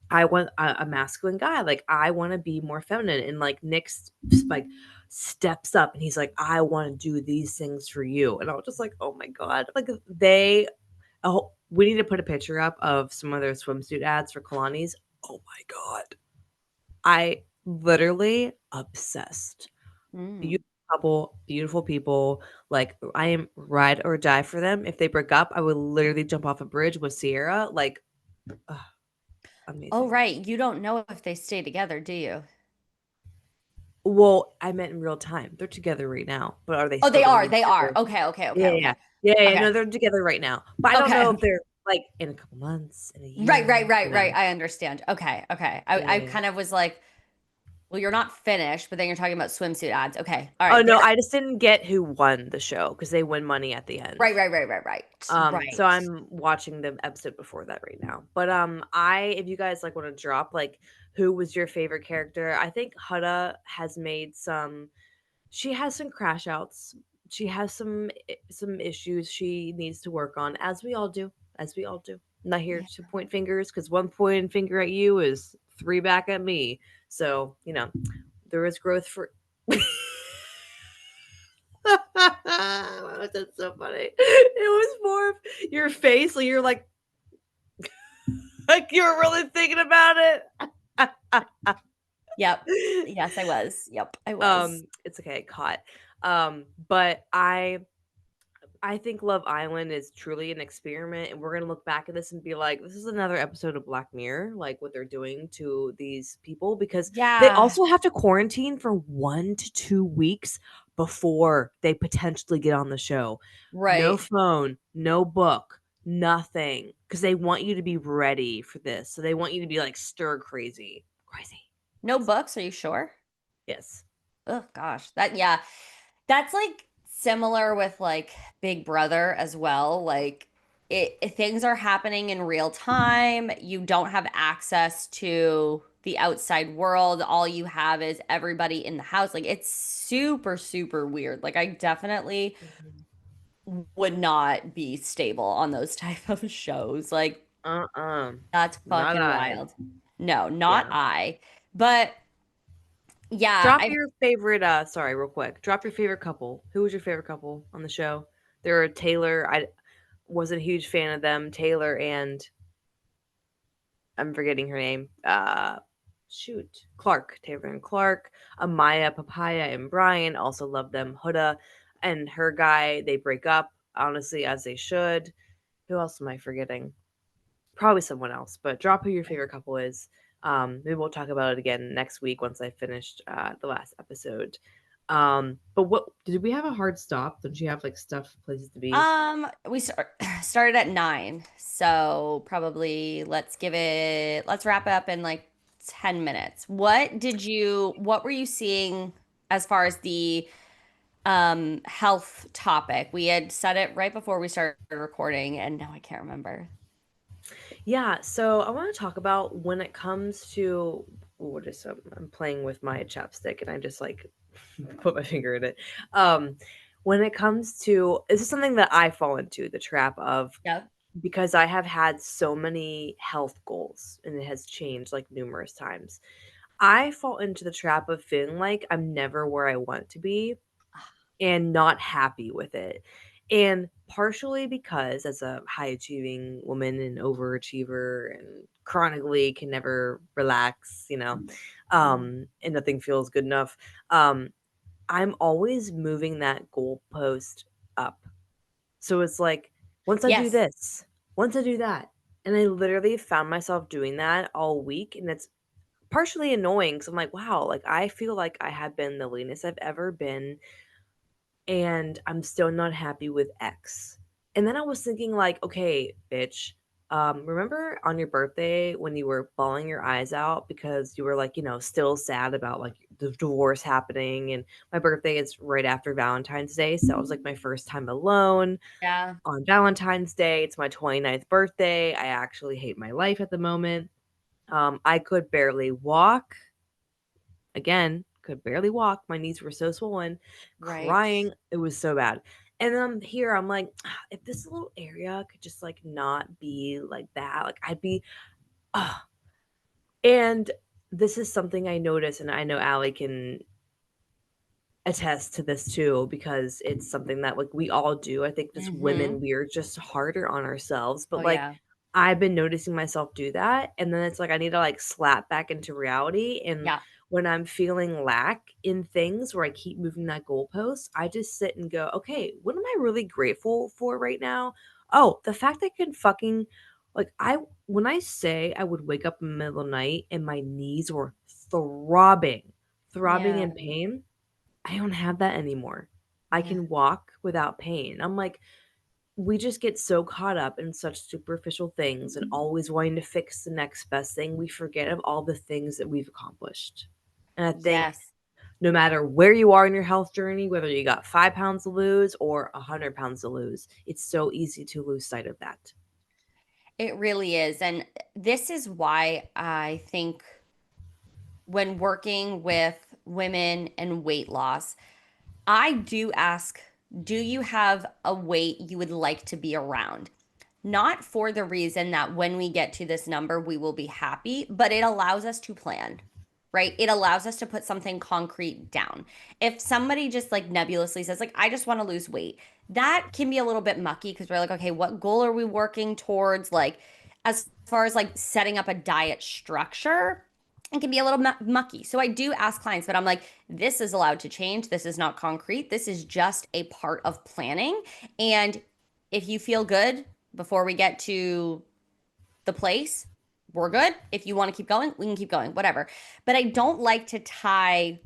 I want a masculine guy. Like I want to be more feminine, and like Nick's like steps up and he's like, I want to do these things for you, and I was just like, oh my god, like oh, we need to put a picture up of some of their swimsuit ads for Kalani's. Oh my god. I literally obsessed. Mm. Beautiful couple, beautiful people. Like I am ride or die for them. If they break up, I would literally jump off a bridge with Sierra. Like, ugh, Oh, amazing. right. You don't know if they stay together, do you? Well, I meant in real time. They're together right now, but are they Oh, still they going to are. be They are. together? Okay, okay, okay, Yeah, yeah, okay, yeah, yeah. okay, No, they're together right now, but I don't know okay. if they're like in a couple months, in a Right, right, year. right, right. I understand. Okay, okay. I Yeah. kind of was like, Well, you're not finished, but then you're talking about swimsuit ads. Okay. All Oh, right. no, I just didn't get who won the show because they win money at the end. Right, right, right, right, right. So Right. I'm watching the episode before that right now. But, if you guys, like, wanna drop, like, who was your favorite character, I think Huda has made some she has some crash outs. She has some issues she needs to work on, as we all do, as we all do. I'm not here Yeah. to point fingers because one pointing finger at you is 3 back at me. So, there is growth for That's so funny. It was more of your face, like you're like you were really thinking about it. Yep. Yes, I was. Yep, I was. It's okay, caught. But I think Love Island is truly an experiment, and we're gonna look back at this and be like, this is another episode of Black Mirror, like what they're doing to these people because they Yeah. also have to quarantine for 1 to 2 weeks before they potentially get on the show. No Right. phone, no book, nothing. Because they want you to be ready for this. So they want you to be like stir crazy. Crazy. No books, are you sure? Yes. Oh gosh. Yeah. That's like similar with like Big Brother as well. Like things are happening in real time. You don't have access to the outside world. All you have is everybody in the house. Like it's super, super weird. Like I definitely Mhm. would not be stable on those type of shows. Like Uh-uh. that's Not fucking I. wild. No, not Yeah. I. But yeah, Drop I your favorite, sorry, real quick. Drop your favorite couple. Who was your favorite couple on the show? There were Taylor. I wasn't a huge fan of them. Taylor and I'm forgetting her name. Shoot. Clark. Taylor and Clark. Amaya, Papaya, and Brian. Also love them. Huda and her guy, they break up, honestly, as they should. Who else am I forgetting? Probably someone else, but drop who your favorite couple is. Maybe we'll talk about it again next week once I finished the last episode. But what did we have a hard stop? Did you have like stuff, places to be? we started at 9, so probably let's wrap it up in like 10 minutes. What were you seeing as far as the health topic? We had said it right before we started recording, and now I can't remember. Yeah, so I want to talk about when it comes to what is I'm playing with my chapstick and I just like put my finger in it. Um, when it comes to this is something that I fall into the trap of Yep. because I have had so many health goals and it has changed like numerous times. I fall into the trap of feeling like I'm never where I want to be and not happy with it. And partially because as a high achieving woman and overachiever and chronically can never relax, and nothing feels good enough. Um, I'm always moving that goalpost up. So it's like, once I do Yes. this, once I do that. And I literally found myself doing that all week. And it's partially annoying because I'm like, wow, like I feel like I have been the leanest I've ever been and I'm still not happy with X. And then I was thinking, like, okay, bitch, remember on your birthday when you were bawling your eyes out because you were like, still sad about like the divorce happening? And my birthday is right after Valentine's Day. So it was like my first time alone Yeah. on Valentine's Day. It's my 29th birthday. I actually hate my life at the moment. I could barely walk. Again, could barely walk. My knees were so swollen, Right. crying. It was so bad. And then I'm here, I'm like, "Ah, if this little area could just like not be like that, like I'd be, ah." And this is something I notice, and I know Allie can attest to this too, because it's something that like we all do. I think just Mm-hmm. women, we're just harder on ourselves. Oh But like yeah. I've been noticing myself do that, and then it's like I need to like slap back into reality. And Yeah. when I'm feeling lack in things where I keep moving that goalpost, I just sit and go, okay, what am I really grateful for right now? Oh, the fact I can fucking like I when I say I would wake up in the middle of the night and my knees were throbbing Yeah. in pain. I don't have that anymore. I Yeah. can walk without pain. I'm like, we just get so caught up in such superficial things and always wanting to fix the next best thing, we forget of all the things that we've accomplished. And I think Yes. no matter where you are in your health journey, whether you got 5 pounds to lose or 100 pounds to lose, it's so easy to lose sight of that. It really is. And this is why I think when working with women and weight loss, I do ask, do you have a weight you would like to be around? Not for the reason that when we get to this number, we will be happy, but it allows us to plan, right? It allows us to put something concrete down. If somebody just like nebulously says, like, I just want to lose weight, that can be a little bit mucky because we're like, okay, what goal are we working towards? Like, as far as like setting up a diet structure, it can be a little mucky. So I do ask clients, but I'm like, this is allowed to change. This is not concrete. This is just a part of planning. And if you feel good before we get to the place, we're good. If you want to keep going, we can keep going, whatever. But I don't like to tie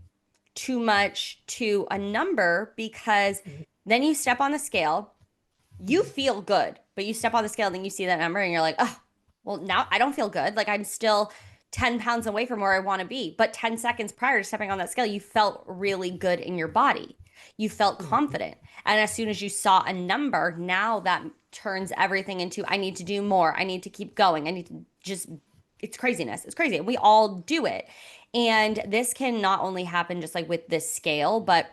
too much to a number because Mhm, then you step on the scale, you mhm, feel good, but you step on the scale, then you see that number and you're like, oh, well, now I don't feel good. Like I'm still 10 pounds away from where I want to be. But 10 seconds prior to stepping on that scale, you felt really good in your body. You felt mhm, confident. And as soon as you saw a number, now that turns everything into I need to do more. I need to keep going. I need to just, it's craziness. It's crazy. We all do it. And this can not only happen just like with this scale, but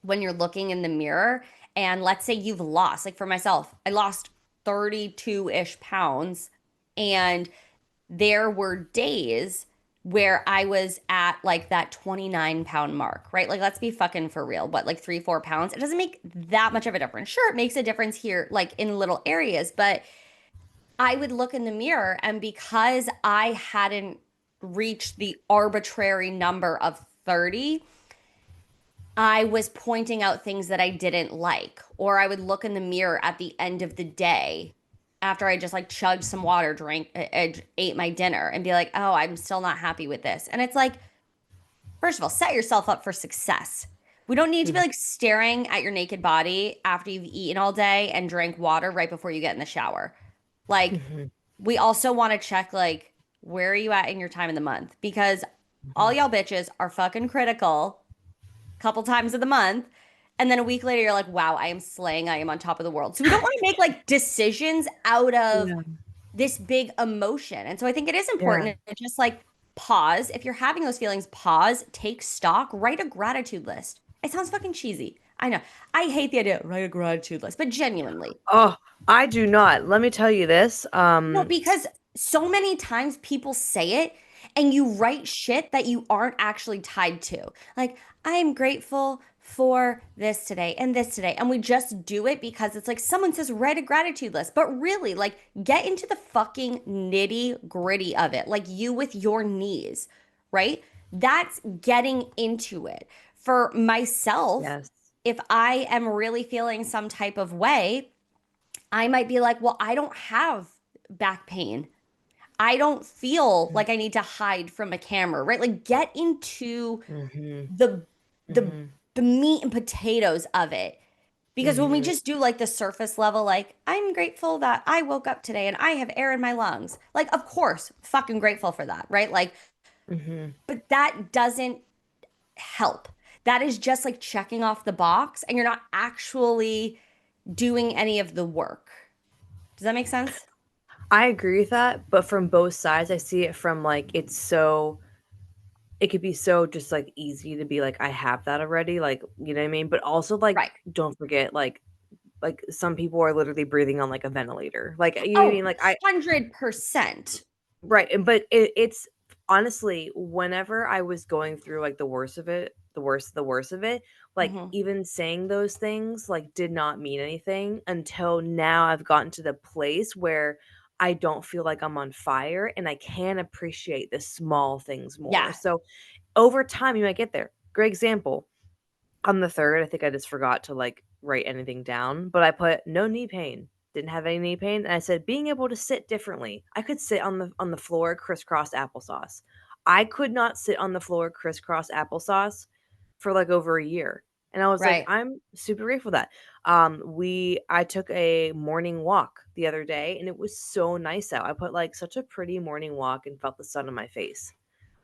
when you're looking in the mirror and let's say you've lost, like for myself, I lost 32-ish pounds and there were days where I was at like that 29-pound mark, right? Like, let's be fucking for real. What, like 3, 4 pounds? It doesn't make that much of a difference. Sure, it makes a difference here, like in little areas, but I would look in the mirror and because I hadn't reached the arbitrary number of 30, I was pointing out things that I didn't like, or I would look in the mirror at the end of the day after I just like chugged some water, ate my dinner, and be like, oh, I'm still not happy with this. And it's like, first of all, set yourself up for success. We don't need to be mhm, like staring at your naked body after you've eaten all day and drank water right before you get in the shower. Like, mhm, we also want to check, like, where are you at in your time of the month? Because all mhm. y'all bitches are fucking critical couple times of the month. And then a week later, you're like, wow, I am slaying. I am on top of the world. So we don't want to make like decisions out of Yeah, this big emotion. And so I think it is yeah. important to just like pause. If you're having those feelings, pause, take stock, write a gratitude list. It sounds fucking cheesy. I know. I hate the idea, write a gratitude list, but genuinely, Oh, I do not. Let me tell you this. no, because so many times people say it and you write shit that you aren't actually tied to. Like, I'm grateful for this today and this today. And we just do it because it's like someone says, write a gratitude list. But really, like, get into the fucking nitty gritty of it. Like, you with your knees, right? That's getting into it. For myself, Yes. if I am really feeling some type of way, I might be like, well, I don't have back pain. I don't feel Mhm, like I need to hide from a camera, right? Like get into mhm, the the mhm, the meat and potatoes of it. Because when we mhm, just do like the surface level, like I'm grateful that I woke up today and I have air in my lungs. Like, of course, fucking grateful for that, right? Like, mhm. but that doesn't help. That is just like checking off the box and you're not actually doing any of the work. Does that make sense? I agree with that, but from both sides, I see it from like it could be so just like easy to be like, I have that already, like, you know what I mean? But also like, Right. don't forget, like some people are literally breathing on like a ventilator. Like, you know what I Oh, mean? Like I 100%. right, but it's honestly, whenever I was going through, like, the worst of it, the worst of it, like, Hmm. even saying those things, like, did not mean anything until now I've gotten to the place where I don't feel like I'm on fire and I can appreciate the small things more. Yeah. So, over time, you might get there. Great example, on the 3rd, I think I just forgot to, like, write anything down, but I put, "No knee pain." Didn't have any knee pain, and I said, "Being able to sit differently." I could sit on the floor crisscross applesauce. I could not sit on the floor crisscross applesauce for, like, over a year, and I was like, Right. "I'm super grateful for that." I took a morning walk the other day, and it was so nice out. I put, like, such a pretty morning walk and felt the sun on my face.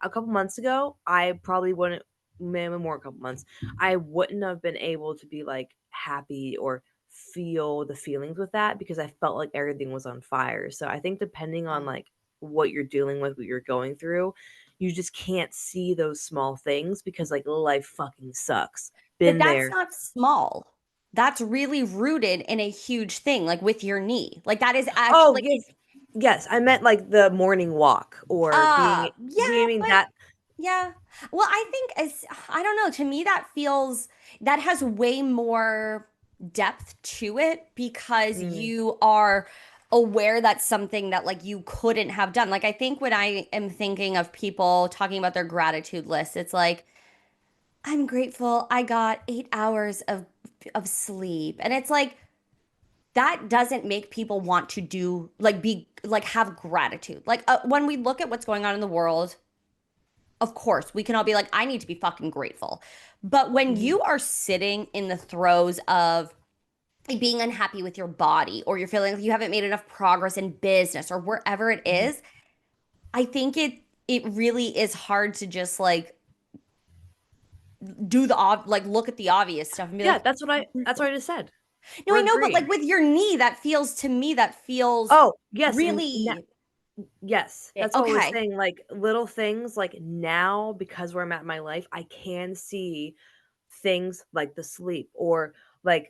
a couple months ago, I probably wouldn't, maybe more a couple months, I wouldn't have been able to be like happy or feel the feelings with that because I felt like everything was on fire. So I think depending on Yeah. like what you're dealing with, what you're going through, you just can't see those small things because like life fucking sucks. But Been that's there. not small. That's really rooted in a huge thing, like with your knee. Like that is Oh, actually like, yes. Yes, I meant like the morning walk or being yeah, being but that. yeah. Well, I think as I don't know, to me that feels that has way more depth to it because Mm, you are aware that's something that like you couldn't have done. Like I think when I am thinking of people talking about their gratitude list, it's like I'm grateful I got 8 hours of sleep. And it's like that doesn't make people want to do like be like have gratitude. Like when we look at what's going on in the world, of course, we can all be like, I need to be fucking grateful. But when mhm, you are sitting in the throes of like, being unhappy with your body or you're feeling like you haven't made enough progress in business or wherever it mhm. is, I think it really is hard to just like do the like look at the obvious stuff and be Yeah, like, that's what I'm I grateful. just said. No, We're I know, but like agreeing. with your knee, that feels to me that feels Oh, yes, and really yes, that's what we're okay. saying, like, little things, like, now, because where I'm at in my life, I can see things like the sleep or, like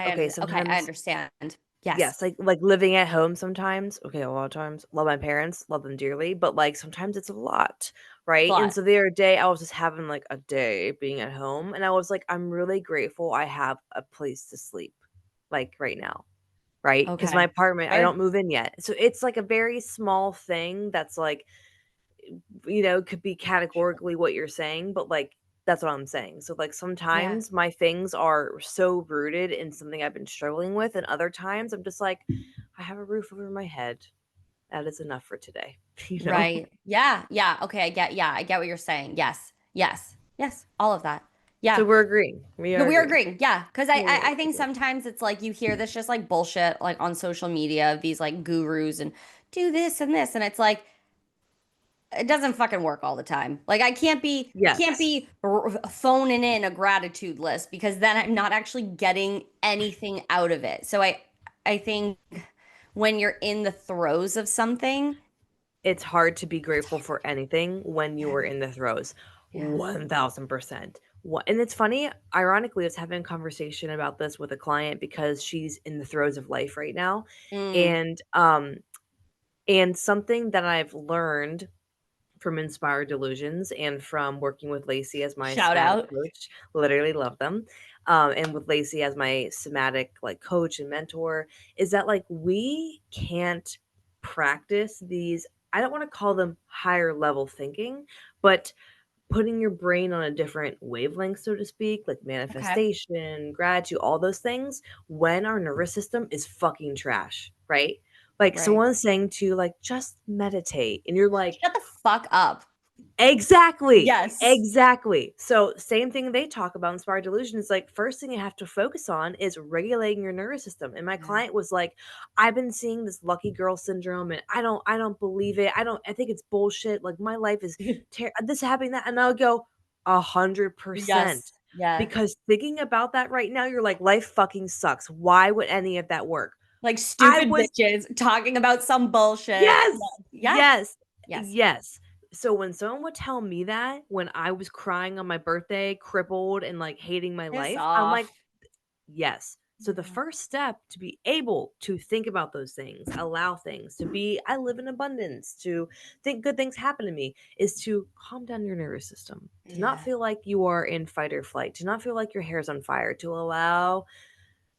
okay, Okay, I sometimes understand. Yes. yes, like, living at home sometimes okay, a lot of times, love my parents, love them dearly, but, like, sometimes it's a lot, right? And But so the other day, I was just having, like, a day being at home, and I was like, "I'm really grateful I have a place to sleep, like, right now." Right? Because my okay. apartment, I don't Fair. move in yet. So it's like a very small thing that's like, could be categorically what you're saying, but like that's what I'm saying. So like Yeah. sometimes my things are so rooted in something I've been struggling with, and other times I'm just like, I have a roof over my head. That is enough for today. You know? Right. Yeah. Yeah. Okay. I get what you're saying. Yes. Yes. Yes. All of that. So Yeah. we're agreeing. We No, are we are agreeing. agreeing. Yeah. Because We're I think agreeing. sometimes it's like you hear this just like bullshit like on social media, these like gurus and do this and this. And it's like, it doesn't fucking work all the time. Like I can't Yes. be phoning in a gratitude list because then I'm not actually getting anything out of it. So I think when you're in the throes of something, It's hard to be grateful for anything when you yeah, are in the throes. yeah. 1000%. And it's funny, ironically, I was having a conversation about this with a client because she's in the throes of life right now. Mm. And something that I've learned from Inspired Delusions and from working with Lacey as my Shout somatic out. coach, literally love them. And with Lacey as my somatic like coach and mentor, is that like we can't practice these. I don't want to call them higher level thinking, but putting your brain on a different wavelength, so to speak, like Okay. manifestation, gratitude, all those things, when our nervous system is fucking trash, right? Like Right. someone's saying to you, like, just meditate. And you're like, Shut the fuck up. exactly. Yes. Exactly. So same thing they talk about Inspired Delusion is like first thing you have to focus on is regulating your nervous system. And my Yeah. client was like, I've been seeing this lucky girl syndrome and I don't believe it. I think it's bullshit. Like my life is this happening that and I would go 100%. Yes. Yeah. Because thinking about that right now, you're like, life fucking sucks. Why would any of that work? Like I stupid was bitches talking about some bullshit. yes, Yeah. yes, Yes. yes. So when someone would tell me that when I was crying on my birthday, crippled and like hating my Piss life, I'm like, off. yes. So the Yeah. first step to be able to think about those things, allow things to be, I live in abundance, to think good things happen to me, is to calm down your nervous system, to not Yeah. feel like you are in fight or flight, to not feel like your hair's on fire, to allow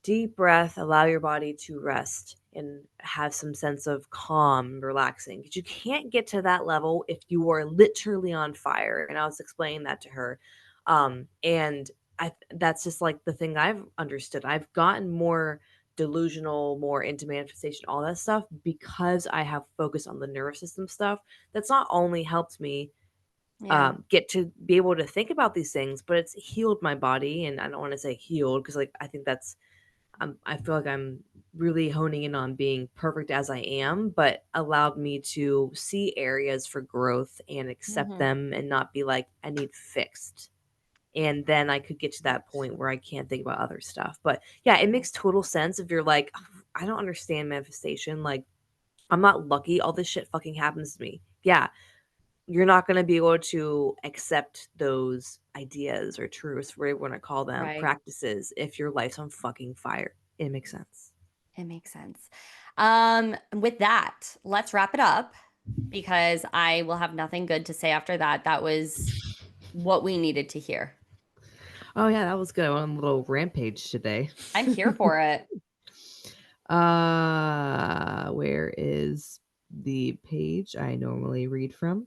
deep breath, allow your body to rest and have some sense of calm and relaxing. Because you can't get to that level if you are literally on fire. And I was explaining that to her. And that's just like the thing I've understood. I've gotten more delusional, more into manifestation, all that stuff because I have focused on the nervous system stuff. That's not only helped me Yeah. get to be able to think about these things, but it's healed my body. And I don't want to say healed because, like, I think that's I feel like I'm really honing in on being perfect as I am, but allowed me to see areas for growth and accept Hmm. them and not be like, I need fixed. And then I could get to that point where I can't think about other stuff. But yeah, it makes total sense if you're like, I don't understand manifestation. Like, I'm not lucky. All this shit fucking happens to me. Yeah, you're not going to be able to accept those ideas or truths, whatever you want to call them, Right. practices, if your life's on fucking fire. It makes sense. It makes sense. With that, let's wrap it up because I will have nothing good to say after that. That was what we needed to hear. Oh yeah, that was good. I went on a little rampage today. I'm here for it. Where is the page I normally read from?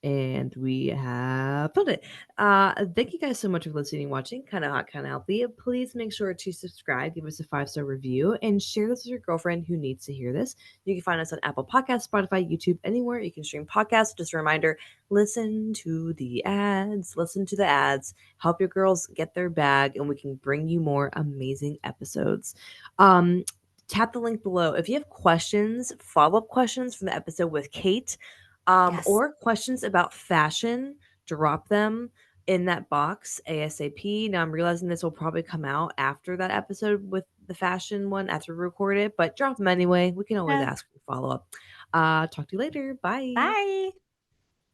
And we have found it. Thank you guys so much for listening and watching. Kind of hot, kind of healthy. Please make sure to subscribe, give us a 5-star review, and share this with your girlfriend who needs to hear this. You can find us on Apple Podcasts, Spotify, YouTube, anywhere you can stream podcasts. Just a reminder, listen to the ads. Listen to the ads. Help your girls get their bag, and we can bring you more amazing episodes. Um, Tap the link below. If you have questions, follow-up questions from the episode with Kate, Yes. or questions about fashion, drop them in that box ASAP. Now I'm realizing this will probably come out after that episode with the fashion one after we record it, but drop them anyway. We can always Yeah. ask for follow up. Talk to you later. Bye. Bye.